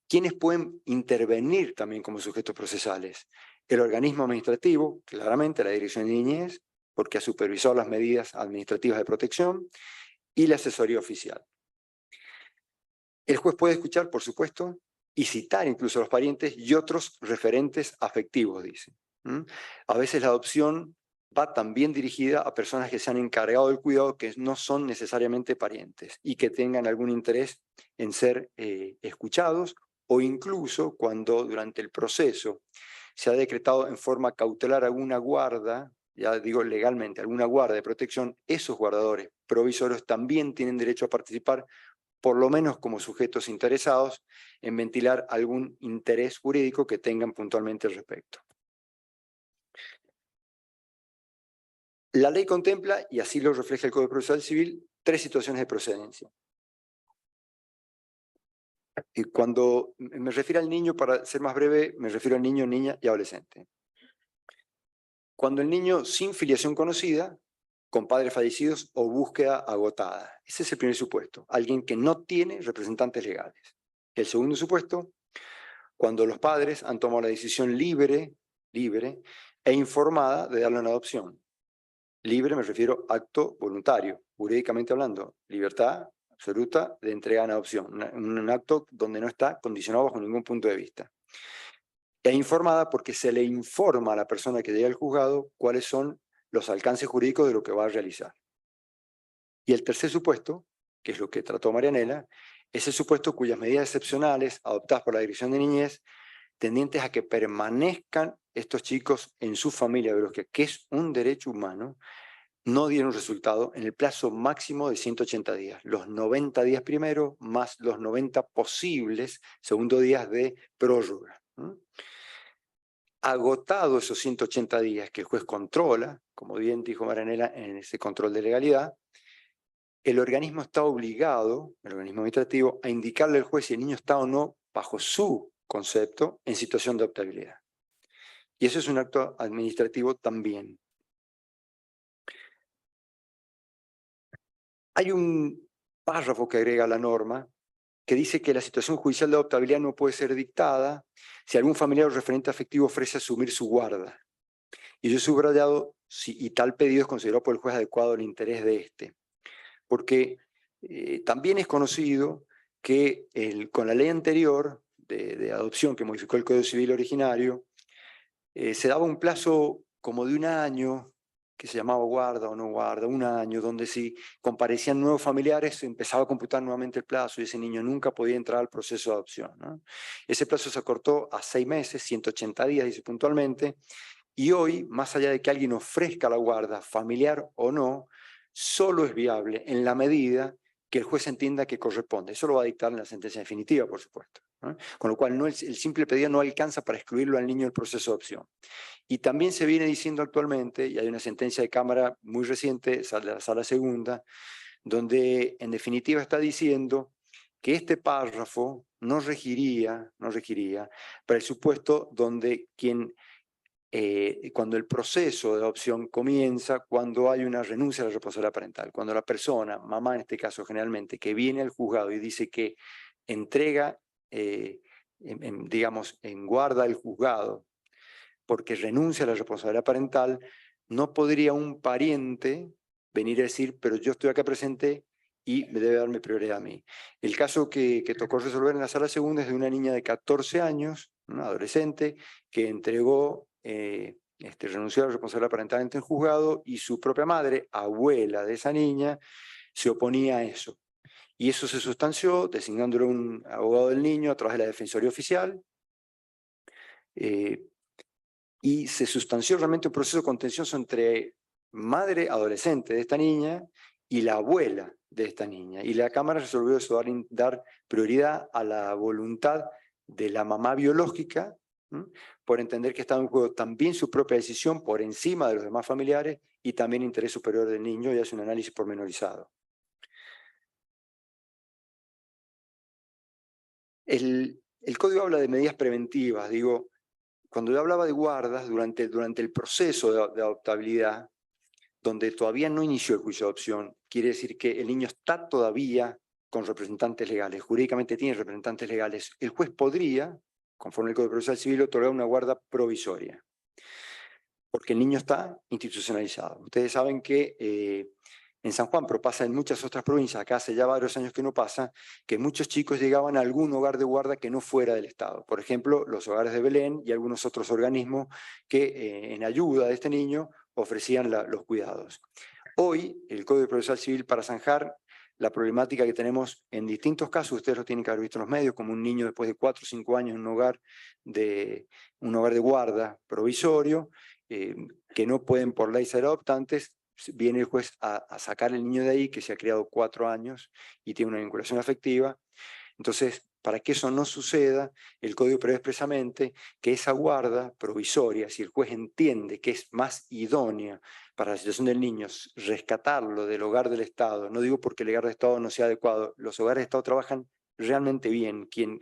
¿Quiénes pueden intervenir también como sujetos procesales? El organismo administrativo, claramente la Dirección de Niñez, porque ha supervisado las medidas administrativas de protección, y la asesoría oficial. El juez puede escuchar, por supuesto, y citar incluso a los parientes y otros referentes afectivos, dice. A veces la adopción va también dirigida a personas que se han encargado del cuidado que no son necesariamente parientes y que tengan algún interés en ser escuchados, o incluso cuando durante el proceso se ha decretado en forma cautelar alguna guarda, ya digo legalmente, alguna guarda de protección, esos guardadores provisorios también tienen derecho a participar, por lo menos como sujetos interesados en ventilar algún interés jurídico que tengan puntualmente al respecto. La ley contempla, y así lo refleja el Código Procesal Civil, 3 situaciones de procedencia. Y cuando me refiero al niño, para ser más breve, me refiero al niño, niña y adolescente. Cuando el niño sin filiación conocida, con padres fallecidos o búsqueda agotada. Ese es el primer supuesto. Alguien que no tiene representantes legales. El segundo supuesto, cuando los padres han tomado la decisión libre e informada de darle una adopción. Libre me refiero a acto voluntario, jurídicamente hablando, libertad absoluta de entrega en adopción, un acto donde no está condicionado bajo ningún punto de vista. E informada porque se le informa a la persona que llega al juzgado cuáles son los alcances jurídicos de lo que va a realizar. Y el tercer supuesto, que es lo que trató Marianela, es el supuesto cuyas medidas excepcionales adoptadas por la Dirección de Niñez, tendientes a que permanezcan estos chicos en su familia biológica, que es un derecho humano, no dieron resultado en el plazo máximo de 180 días. Los 90 días primero, más los 90 posibles segundo días de prórroga. Agotado esos 180 días que el juez controla, como bien dijo Marianela en ese control de legalidad, el organismo está obligado, el organismo administrativo, a indicarle al juez si el niño está o no, bajo su concepto, en situación de adoptabilidad. Y eso es un acto administrativo también. Hay un párrafo que agrega la norma que dice que la situación judicial de adoptabilidad no puede ser dictada si algún familiar o referente afectivo ofrece asumir su guarda. Y yo he subrayado si y tal pedido es considerado por el juez adecuado al interés de éste. Porque también es conocido que con la ley anterior de adopción que modificó el Código Civil originario, se daba un plazo como de un año, que se llamaba guarda o no guarda, un año, donde si comparecían nuevos familiares se empezaba a computar nuevamente el plazo y ese niño nunca podía entrar al proceso de adopción, ¿no? Ese plazo se acortó a 6 meses, 180 días, dice puntualmente, y hoy, más allá de que alguien ofrezca la guarda, familiar o no, solo es viable en la medida que el juez entienda que corresponde. Eso lo va a dictar en la sentencia definitiva, por supuesto, ¿no? Con lo cual el simple pedido no alcanza para excluirlo al niño del proceso de adopción. Y también se viene diciendo actualmente, y hay una sentencia de Cámara muy reciente, de la Sala Segunda, donde en definitiva está diciendo que este párrafo no regiría para el supuesto donde cuando el proceso de adopción comienza, cuando hay una renuncia a la responsabilidad parental, cuando la persona, mamá en este caso generalmente, que viene al juzgado y dice que entrega, digamos, en guarda el juzgado, porque renuncia a la responsabilidad parental, no podría un pariente venir a decir, pero yo estoy acá presente y me debe darme prioridad a mí. El caso que tocó resolver en la Sala Segunda es de una niña de 14 años, una adolescente, que entregó, renunció a la responsabilidad parental ante el juzgado y su propia madre, abuela de esa niña, se oponía a eso. Y eso se sustanció designándole un abogado del niño a través de la Defensoría Oficial, y se sustanció realmente un proceso contencioso entre madre adolescente de esta niña y la abuela de esta niña. Y la Cámara resolvió eso, dar prioridad a la voluntad de la mamá biológica, por entender que estaba en juego también su propia decisión por encima de los demás familiares y también interés superior del niño, y hace un análisis pormenorizado. El código habla de medidas preventivas. Digo, cuando yo hablaba de guardas, durante el proceso de adoptabilidad, donde todavía no inició el juicio de adopción, quiere decir que el niño está todavía con representantes legales, jurídicamente tiene representantes legales, el juez podría, conforme al Código Procesal Civil, otorgar una guarda provisoria, porque el niño está institucionalizado. Ustedes saben que en San Juan, pero pasa en muchas otras provincias, acá hace ya varios años que no pasa, que muchos chicos llegaban a algún hogar de guarda que no fuera del Estado. Por ejemplo, los hogares de Belén y algunos otros organismos que en ayuda de este niño ofrecían los cuidados. Hoy, el Código Procesal Civil, para zanjar la problemática que tenemos en distintos casos, ustedes lo tienen que haber visto en los medios, como un niño después de 4 o 5 años en un hogar de guarda provisorio, que no pueden por ley ser adoptantes, viene el juez a sacar el niño de ahí, que se ha criado 4 años y tiene una vinculación afectiva. Entonces, para que eso no suceda, el Código prevé expresamente que esa guarda provisoria, si el juez entiende que es más idónea para la situación del niño, rescatarlo del hogar del Estado, no digo porque el hogar del Estado no sea adecuado, los hogares del Estado trabajan realmente bien. Quien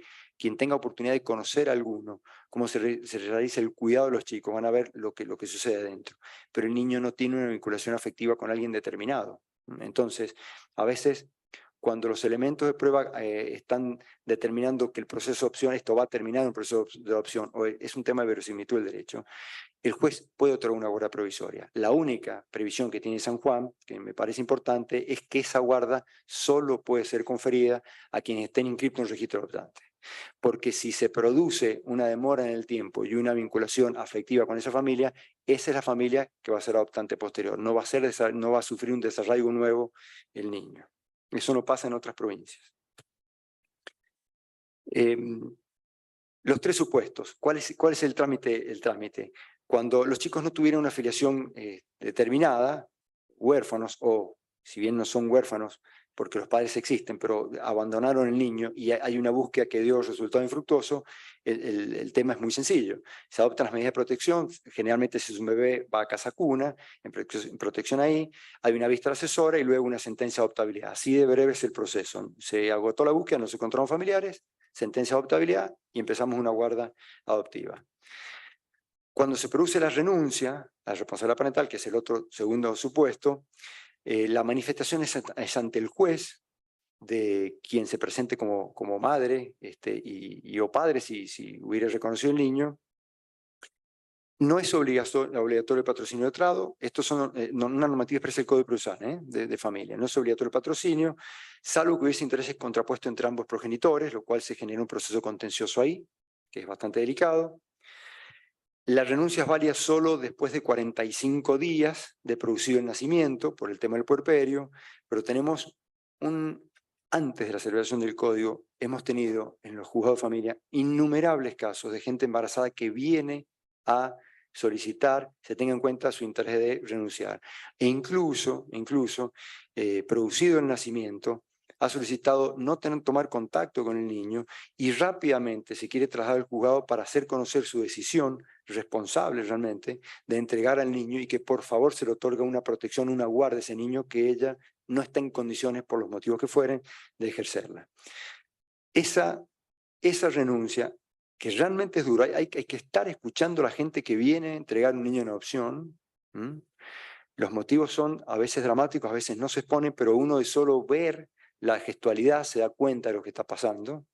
tenga oportunidad de conocer a alguno, cómo se realiza el cuidado de los chicos, van a ver lo que sucede adentro. Pero el niño no tiene una vinculación afectiva con alguien determinado. Entonces, a veces, cuando los elementos de prueba están determinando que el proceso de adopción, esto va a terminar en un proceso de adopción, o es un tema de verosimilitud del derecho, el juez puede otorgar una guarda provisoria. La única previsión que tiene San Juan, que me parece importante, es que esa guarda solo puede ser conferida a quienes estén inscritos en un registro adoptante. Porque si se produce una demora en el tiempo y una vinculación afectiva con esa familia, esa es la familia que va a ser adoptante posterior. No va a sufrir un desarraigo nuevo el niño. Eso no pasa en otras provincias. Los 3 supuestos. ¿Cuál es el trámite? Cuando los chicos no tuvieran una afiliación determinada, huérfanos, o si bien no son huérfanos porque los padres existen, pero abandonaron el niño y hay una búsqueda que dio resultado infructuoso, el tema es muy sencillo. Se adoptan las medidas de protección, generalmente si es un bebé va a casa cuna, en protección ahí, hay una vista asesora y luego una sentencia de adoptabilidad. Así de breve es el proceso. Se agotó la búsqueda, no se encontraron familiares, sentencia de adoptabilidad y empezamos una guarda adoptiva. Cuando se produce la renuncia, la responsabilidad parental, que es el otro segundo supuesto, la manifestación es ante el juez de quien se presente como madre o padre, si hubiera reconocido el niño. No es obligatorio el patrocinio de trado. Esto son una normativa expresa del Código Procesal de familia. No es obligatorio el patrocinio, salvo que hubiese intereses contrapuestos entre ambos progenitores, lo cual se genera un proceso contencioso ahí, que es bastante delicado. La renuncia es válida solo después de 45 días de producido el nacimiento, por el tema del puerperio, pero tenemos antes de la celebración del código, hemos tenido en los juzgados de familia innumerables casos de gente embarazada que viene a solicitar, se tenga en cuenta su interés de renunciar. E incluso producido el nacimiento, ha solicitado no tomar contacto con el niño y rápidamente se quiere trasladar al juzgado para hacer conocer su decisión responsable realmente de entregar al niño y que por favor se le otorga una protección, una guarda a ese niño que ella no está en condiciones, por los motivos que fueren, de ejercerla. Esa renuncia, que realmente es dura, hay que estar escuchando a la gente que viene a entregar un niño en adopción. Los motivos son a veces dramáticos, a veces no se exponen, pero uno de solo ver la gestualidad se da cuenta de lo que está pasando,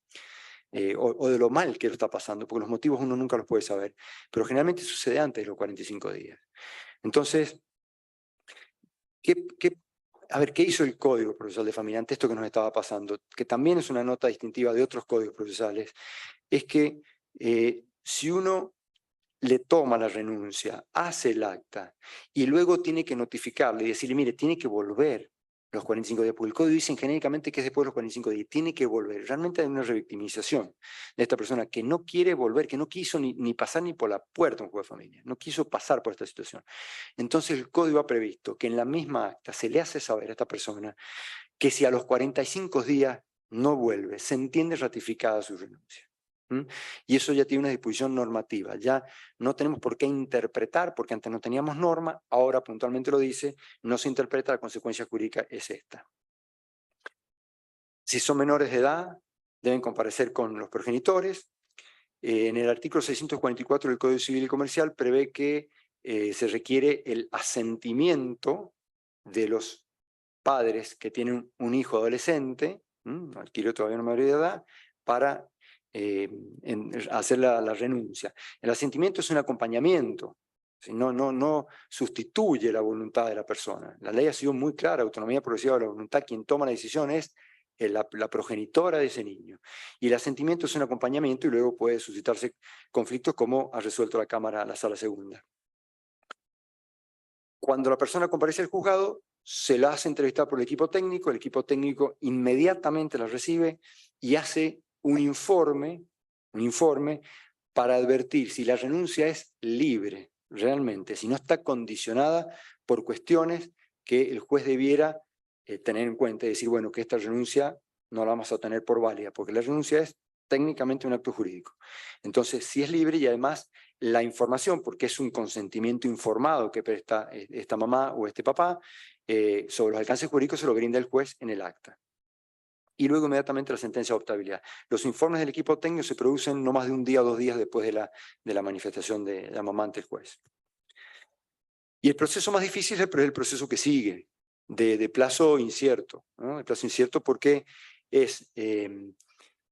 o de lo mal que lo está pasando, porque los motivos uno nunca los puede saber, pero generalmente sucede antes de los 45 días. Entonces, a ver, ¿qué hizo el Código Procesal de Familia ante esto que nos estaba pasando? Que también es una nota distintiva de otros códigos procesales, es que si uno le toma la renuncia, hace el acta, y luego tiene que notificarle y decirle, mire, tiene que volver los 45 días, porque el código dice genéricamente que es después de los 45 días, tiene que volver. Realmente hay una revictimización de esta persona que no quiere volver, que no quiso ni pasar ni por la puerta un juego de familia, no quiso pasar por esta situación. Entonces el código ha previsto que en la misma acta se le hace saber a esta persona que si a los 45 días no vuelve, se entiende ratificada su renuncia. ¿Mm? Y eso ya tiene una disposición normativa, ya no tenemos por qué interpretar, porque antes no teníamos norma, ahora puntualmente lo dice, no se interpreta, la consecuencia jurídica es esta. Si son menores de edad, deben comparecer con los progenitores. En el artículo 644 del Código Civil y Comercial prevé que se requiere el asentimiento de los padres que tienen un hijo adolescente, adquirió todavía una mayoría de edad, para hacer la renuncia. El asentimiento es un acompañamiento, no sustituye la voluntad de la persona. La ley ha sido muy clara, autonomía progresiva de la voluntad, quien toma la decisión es la progenitora de ese niño. Y el asentimiento es un acompañamiento y luego puede suscitarse conflictos como ha resuelto la Cámara, la Sala Segunda. Cuando la persona comparece al juzgado, se la hace entrevistar por el equipo técnico inmediatamente la recibe y hace un informe para advertir si la renuncia es libre, realmente, si no está condicionada por cuestiones que el juez debiera tener en cuenta y decir, bueno, que esta renuncia no la vamos a tener por válida, porque la renuncia es técnicamente un acto jurídico. Entonces, si es libre y además la información, porque es un consentimiento informado que presta esta mamá o este papá, sobre los alcances jurídicos se lo brinda el juez en el acta. Y luego inmediatamente la sentencia de adoptabilidad. Los informes del equipo técnico se producen no más de un día o 2 días después de la manifestación de la mamá ante el juez. Y el proceso más difícil es el proceso que sigue, de plazo incierto, ¿no? El plazo incierto porque es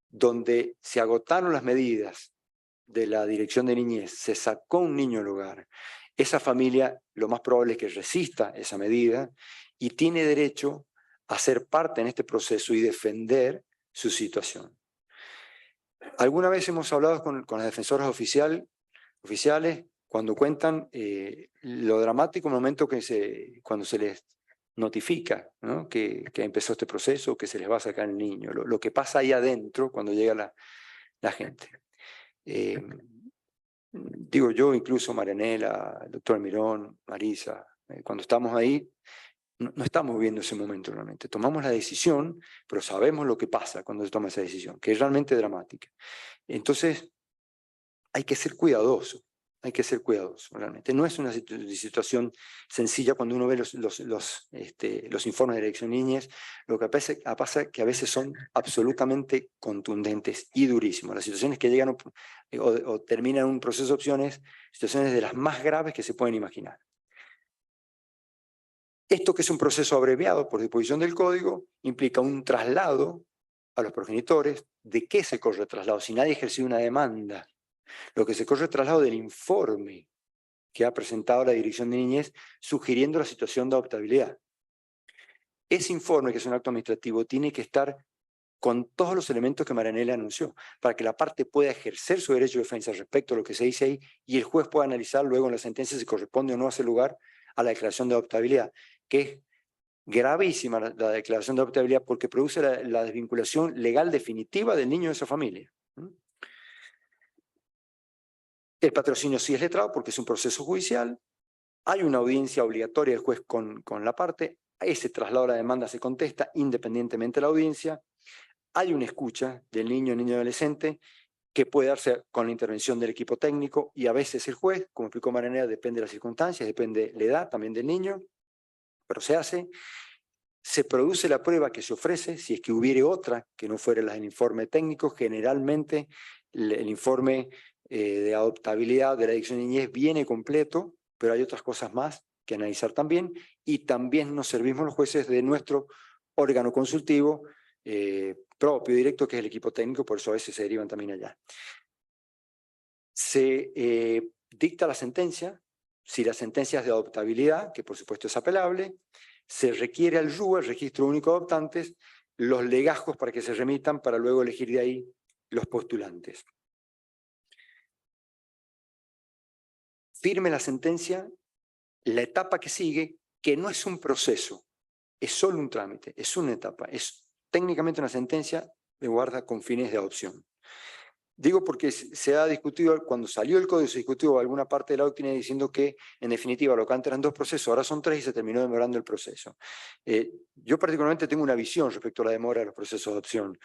donde se agotaron las medidas de la Dirección de Niñez, se sacó un niño del hogar. Esa familia lo más probable es que resista esa medida y tiene derecho a ser parte en este proceso y defender su situación. Alguna vez hemos hablado con las defensoras oficiales cuando cuentan lo dramático momento cuando se les notifica, ¿no? que empezó este proceso, que se les va a sacar el niño, lo que pasa ahí adentro cuando llega la gente. Digo yo, incluso Marianela, el doctor Mirón, Marisa, cuando estamos ahí, no estamos viendo ese momento realmente. Tomamos la decisión, pero sabemos lo que pasa cuando se toma esa decisión, que es realmente dramática. Entonces, hay que ser cuidadoso realmente. No es una situación sencilla cuando uno ve los informes de Dirección de Niñez. Lo que pasa es que a veces son absolutamente contundentes y durísimos. Las situaciones que llegan o terminan un proceso de opciones, situaciones de las más graves que se pueden imaginar. Esto, que es un proceso abreviado por disposición del Código, implica un traslado a los progenitores. ¿De qué se corre el traslado? Si nadie ejerció una demanda, lo que se corre es traslado del informe que ha presentado la Dirección de Niñez sugiriendo la situación de adoptabilidad. Ese informe, que es un acto administrativo, tiene que estar con todos los elementos que Marianela anunció, para que la parte pueda ejercer su derecho de defensa respecto a lo que se dice ahí y el juez pueda analizar luego en la sentencia si corresponde o no hacer lugar a la declaración de adoptabilidad, que es gravísima la declaración de adoptabilidad porque produce la desvinculación legal definitiva del niño de esa familia. El patrocinio sí es letrado porque es un proceso judicial, hay una audiencia obligatoria del juez con la parte, ese traslado de la demanda se contesta independientemente de la audiencia, hay una escucha del niño adolescente que puede darse con la intervención del equipo técnico y a veces el juez, como explicó Marianela, depende de las circunstancias, depende de la edad también del niño, pero se hace. Se produce la prueba que se ofrece, si es que hubiere otra que no fuera la del informe técnico. Generalmente el informe de adoptabilidad de la Dirección de Niñez viene completo, pero hay otras cosas más que analizar también, y también nos servimos los jueces de nuestro órgano consultivo propio, directo, que es el equipo técnico, por eso a veces se derivan también allá. Se dicta la sentencia, si la sentencia es de adoptabilidad, que por supuesto es apelable, se requiere al RUA, el Registro Único de Adoptantes, los legajos para que se remitan para luego elegir de ahí los postulantes. Firme la sentencia, la etapa que sigue, que no es un proceso, es solo un trámite, es una etapa, es técnicamente una sentencia de guarda con fines de adopción. Digo porque se ha discutido, cuando salió el código se discutió alguna parte de la doctrina diciendo que en definitiva lo que antes eran 2 procesos, ahora son 3 y se terminó demorando el proceso. Yo particularmente tengo una visión respecto a la demora de los procesos de adopción.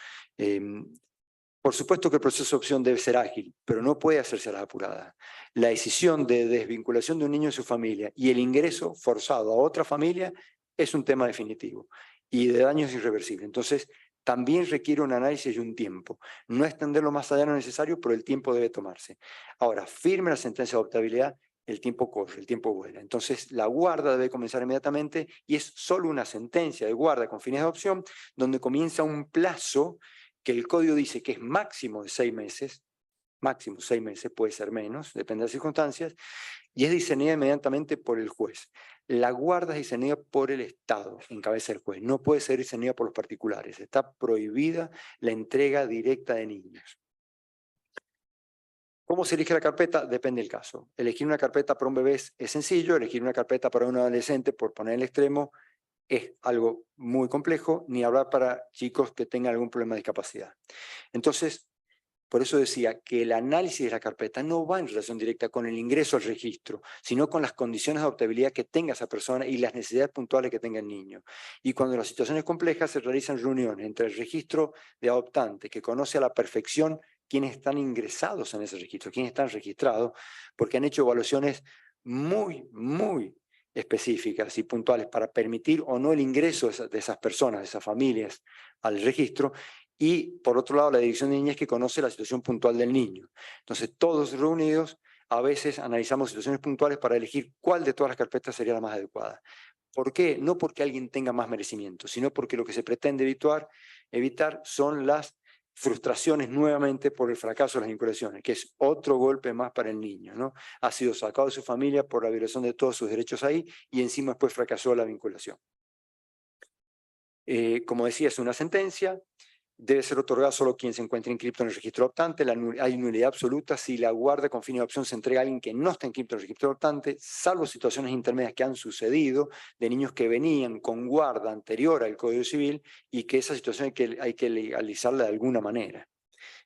Por supuesto que el proceso de adopción debe ser ágil, pero no puede hacerse a la apurada. La decisión de desvinculación de un niño de su familia y el ingreso forzado a otra familia es un tema definitivo y de daños irreversibles. Entonces, también requiere un análisis y un tiempo. No extenderlo más allá de lo necesario, pero el tiempo debe tomarse. Ahora, firme la sentencia de adoptabilidad, el tiempo corre, el tiempo vuela. Entonces, la guarda debe comenzar inmediatamente y es solo una sentencia de guarda con fines de adopción donde comienza un plazo que el código dice que es máximo de 6 meses, máximo 6 meses, puede ser menos, depende de las circunstancias, y es diseñada inmediatamente por el juez. La guarda es diseñada por el Estado, en cabeza del juez, no puede ser diseñada por los particulares, está prohibida la entrega directa de niños. ¿Cómo se elige la carpeta? Depende del caso. Elegir una carpeta para un bebé es sencillo, elegir una carpeta para un adolescente, por poner el extremo, es algo muy complejo, ni hablar para chicos que tengan algún problema de discapacidad. Entonces, por eso decía que el análisis de la carpeta no va en relación directa con el ingreso al registro, sino con las condiciones de adoptabilidad que tenga esa persona y las necesidades puntuales que tenga el niño. Y cuando la situación es compleja, se realizan reuniones entre el registro de adoptantes, que conoce a la perfección quiénes están ingresados en ese registro, quiénes están registrados, porque han hecho evaluaciones muy específicas y puntuales para permitir o no el ingreso de esas personas, de esas familias, al registro. Y, por otro lado, la Dirección de Niñez que conoce la situación puntual del niño. Entonces, todos reunidos, a veces analizamos situaciones puntuales para elegir cuál de todas las carpetas sería la más adecuada. ¿Por qué? No porque alguien tenga más merecimiento, sino porque lo que se pretende evitar son las frustraciones nuevamente por el fracaso de las vinculaciones, que es otro golpe más para el niño, ¿no? Ha sido sacado de su familia por la violación de todos sus derechos ahí y encima después fracasó la vinculación. Como decía, es una sentencia. Debe ser otorgado solo a quien se encuentre inscrito en el registro adoptante. Hay nulidad absoluta si la guarda con fin de adopción se entrega a alguien que no está inscrito en el registro adoptante, salvo situaciones intermedias que han sucedido de niños que venían con guarda anterior al Código Civil y que esa situación hay que legalizarla de alguna manera.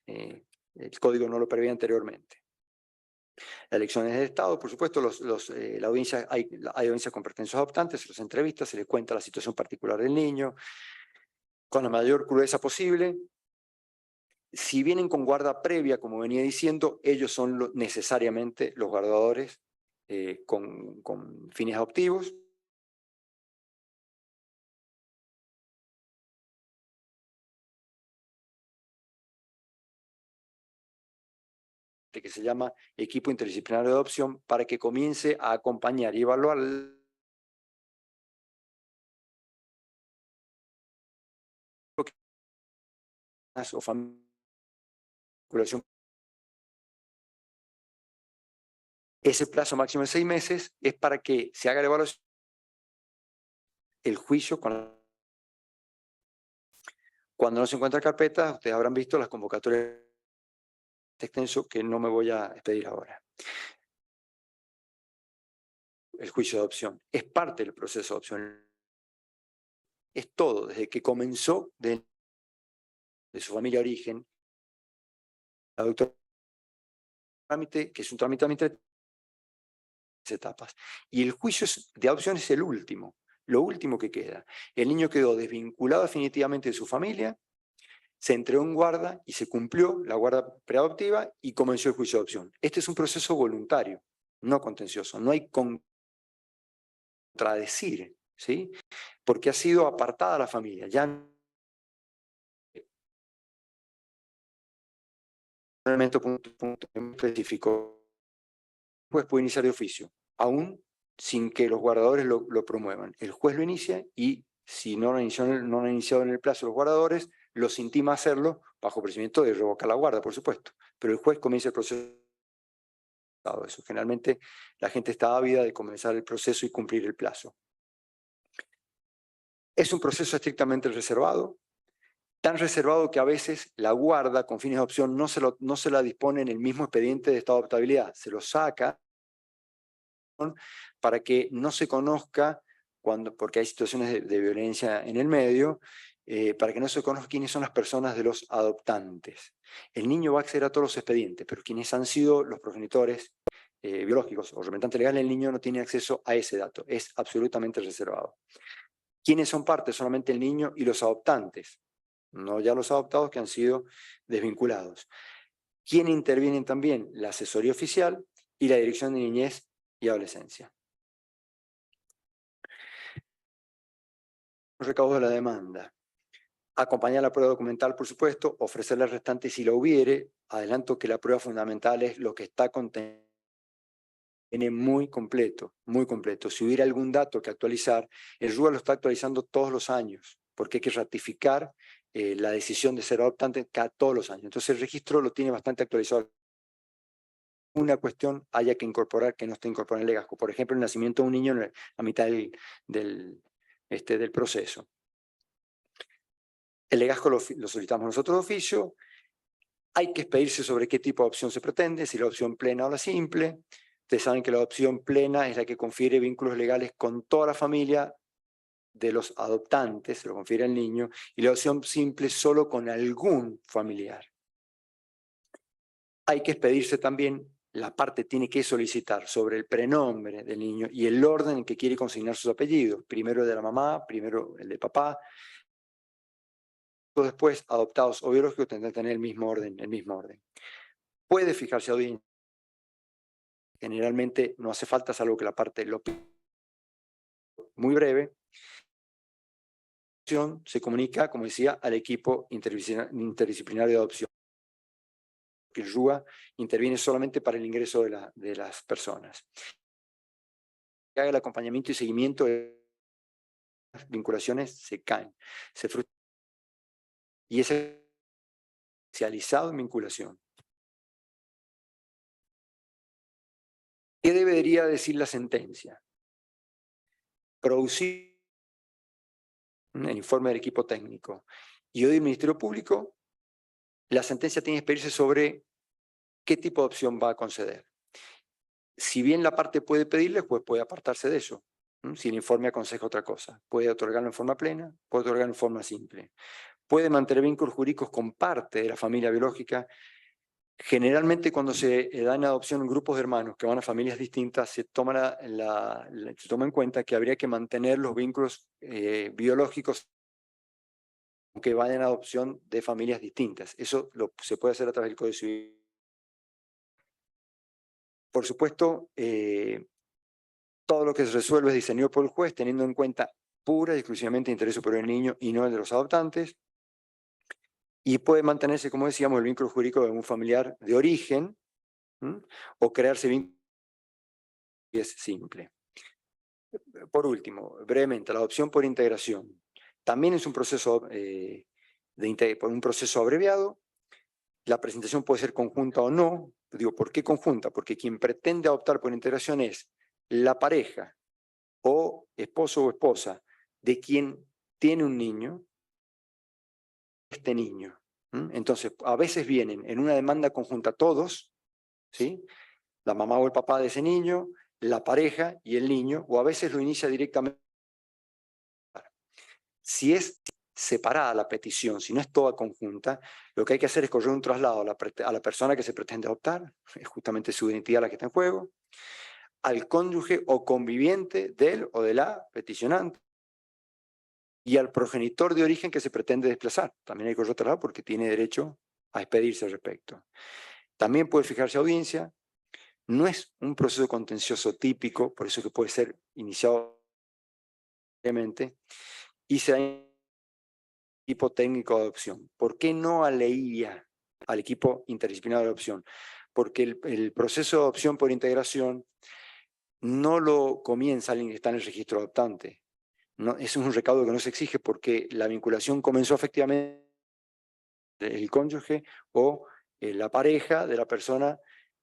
El Código no lo prevé anteriormente. Las elecciones de Estado, por supuesto, la audiencia, hay audiencias con pretensos adoptantes, se los entrevista, se les cuenta la situación particular del niño, con la mayor crudeza posible. Si vienen con guarda previa, como venía diciendo, ellos son necesariamente los guardadores con fines adoptivos. Que se llama equipo interdisciplinario de adopción, para que comience a acompañar y evaluar o vinculación. Ese plazo máximo de 6 meses es para que se haga la evaluación, el juicio cuando no se encuentra carpeta. Ustedes habrán visto las convocatorias extenso que no me voy a expedir ahora. El juicio de adopción es parte del proceso de adopción. Es todo, desde que comenzó de su familia de origen, la doctora trámite, que es un trámite de etapas. Y el juicio de adopción es el último, lo último que queda. El niño quedó desvinculado definitivamente de su familia, se entregó en guarda y se cumplió la guarda preadoptiva y comenzó el juicio de adopción. Este es un proceso voluntario, no contencioso. No hay contradecir, ¿sí? Porque ha sido apartada la familia. Ya un elemento punto específico. El juez puede iniciar de oficio, aún sin que los guardadores lo promuevan. El juez lo inicia y si no lo han iniciado en el plazo los guardadores, los intima a hacerlo bajo procedimiento de revocar la guarda, por supuesto. Pero el juez comienza el proceso. Eso. Generalmente la gente está ávida de comenzar el proceso y cumplir el plazo. Es un proceso estrictamente reservado, tan reservado que a veces la guarda con fines de adopción no se la dispone en el mismo expediente de estado de adoptabilidad, se lo saca para que no se conozca porque hay situaciones de violencia en el medio, para que no se conozca quiénes son las personas de los adoptantes. El niño va a acceder a todos los expedientes, pero quienes han sido los progenitores biológicos o representantes legales, el niño no tiene acceso a ese dato, es absolutamente reservado. ¿Quiénes son parte? Solamente el niño y los adoptantes, no ya los adoptados que han sido desvinculados. ¿Quién intervienen también? La asesoría oficial y la Dirección de Niñez y Adolescencia. Recaudo de la demanda. Acompañar la prueba documental, por supuesto, ofrecerle al restante si la hubiere. Adelanto que la prueba fundamental es lo que está contenido. Viene muy completo, muy completo. Si hubiera algún dato que actualizar, el RUA lo está actualizando todos los años, porque hay que ratificar la decisión de ser adoptante todos los años. Entonces el registro lo tiene bastante actualizado. Una cuestión haya que incorporar que no esté incorporada en el legajo. Por ejemplo, el nacimiento de un niño a mitad del proceso. El legajo lo solicitamos nosotros de oficio. Hay que expedirse sobre qué tipo de opción se pretende, si la opción plena o la simple. Ustedes saben que la opción plena es la que confiere vínculos legales con toda la familia de los adoptantes, se lo confiere al niño, y la opción simple solo con algún familiar. Hay que expedirse también, la parte tiene que solicitar sobre el prenombre del niño y el orden en que quiere consignar sus apellidos. Primero el de la mamá, primero el de papá. Después, adoptados o biológicos tendrán que tener el mismo orden. Puede fijarse audiencia. Generalmente no hace falta, salvo que la parte lo pida. Muy breve. Se comunica, como decía, al equipo interdisciplinario de adopción. El RUA interviene solamente para el ingreso de las personas. Que haga el acompañamiento y seguimiento de las vinculaciones se caen, se frustran. Y es especializado en vinculación. ¿Qué debería decir la sentencia? Producir el informe del equipo técnico. Y hoy el Ministerio Público, la sentencia tiene que expedirse sobre qué tipo de opción va a conceder. Si bien la parte puede pedirle, pues puede apartarse de eso. Si el informe aconseja otra cosa. Puede otorgarlo en forma plena, puede otorgarlo en forma simple. Puede mantener vínculos jurídicos con parte de la familia biológica. Generalmente cuando se da en adopción grupos de hermanos que van a familias distintas, se toma, se toma en cuenta que habría que mantener los vínculos biológicos que vayan a adopción de familias distintas. Eso se puede hacer a través del Código Civil. Por supuesto, todo lo que se resuelve es diseñado por el juez, teniendo en cuenta pura y exclusivamente el interés superior del niño y no el de los adoptantes. Y puede mantenerse, como decíamos, el vínculo jurídico de un familiar de origen, o crearse vínculo y es simple. Por último, brevemente, la adopción por integración. También es un proceso, por un proceso abreviado. La presentación puede ser conjunta o no. Digo, ¿por qué conjunta? Porque quien pretende adoptar por integración es la pareja o esposo o esposa de quien tiene un niño, este niño. Entonces, a veces vienen en una demanda conjunta todos, ¿sí? La mamá o el papá de ese niño, la pareja y el niño, o a veces lo inicia directamente. Si es separada la petición, si no es toda conjunta, lo que hay que hacer es correr un traslado a la persona que se pretende adoptar, es justamente su identidad la que está en juego, al cónyuge o conviviente del o de la peticionante, y al progenitor de origen que se pretende desplazar. También hay que correr otro traslado porque tiene derecho a expedirse al respecto. También puede fijarse audiencia. No es un proceso contencioso típico, por eso que puede ser iniciado y se da equipo técnico de adopción. ¿Por qué no a la IA, al equipo interdisciplinario de adopción? Porque el proceso de adopción por integración no lo comienza alguien que está en el registro adoptante. No, es un recaudo que no se exige porque la vinculación comenzó efectivamente el cónyuge o la pareja de la persona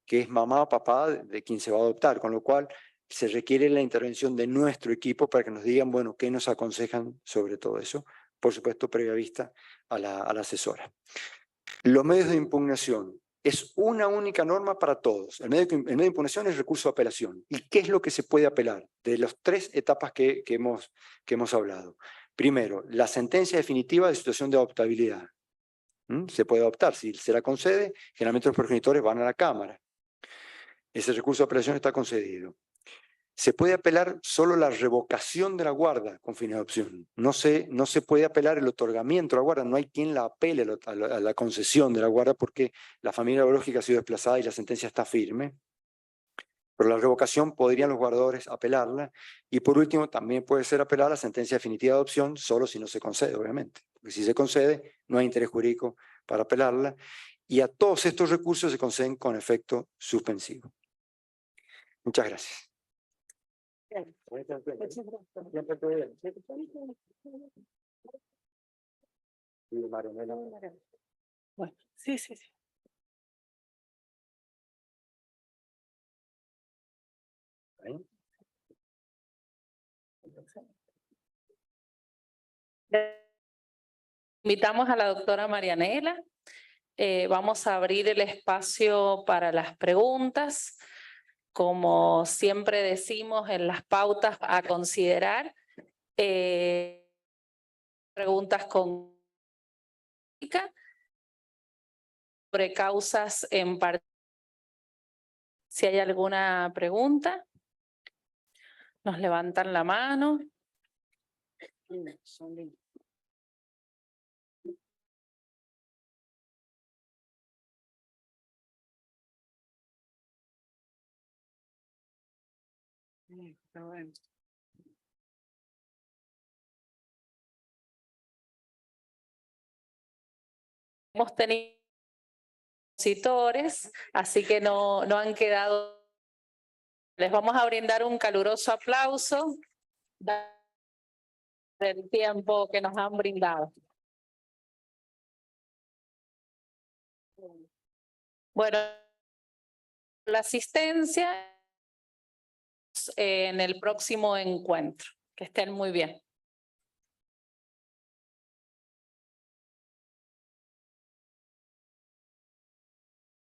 que es mamá, papá de quien se va a adoptar, con lo cual se requiere la intervención de nuestro equipo para que nos digan, bueno, qué nos aconsejan sobre todo eso, por supuesto, previa vista a la asesora. Los medios de impugnación. Es una única norma para todos. El medio de impugnación es recurso de apelación. ¿Y qué es lo que se puede apelar? De las 3 etapas que hemos hablado. Primero, la sentencia definitiva de situación de adoptabilidad. Se puede adoptar. Si se la concede, generalmente los progenitores van a la Cámara. Ese recurso de apelación está concedido. Se puede apelar solo la revocación de la guarda con fin de adopción. No se puede apelar el otorgamiento de la guarda. No hay quien la apele a la concesión de la guarda porque la familia biológica ha sido desplazada y la sentencia está firme. Pero la revocación podrían los guardadores apelarla. Y por último, también puede ser apelada la sentencia definitiva de adopción, solo si no se concede, obviamente. Porque si se concede, no hay interés jurídico para apelarla. Y a todos estos recursos se conceden con efecto suspensivo. Muchas gracias. Bueno, sí, sí, sí. Invitamos a la doctora Marianela. Vamos a abrir el espacio para las preguntas. Como siempre decimos en las pautas a considerar, preguntas con sobre causas en particular. Si hay alguna pregunta, nos levantan la mano. Son lindos. Está bueno. Hemos tenido expositores, así que no han quedado. Les vamos a brindar un caluroso aplauso del tiempo que nos han brindado. Bueno, la asistencia en el próximo encuentro. Que estén muy bien.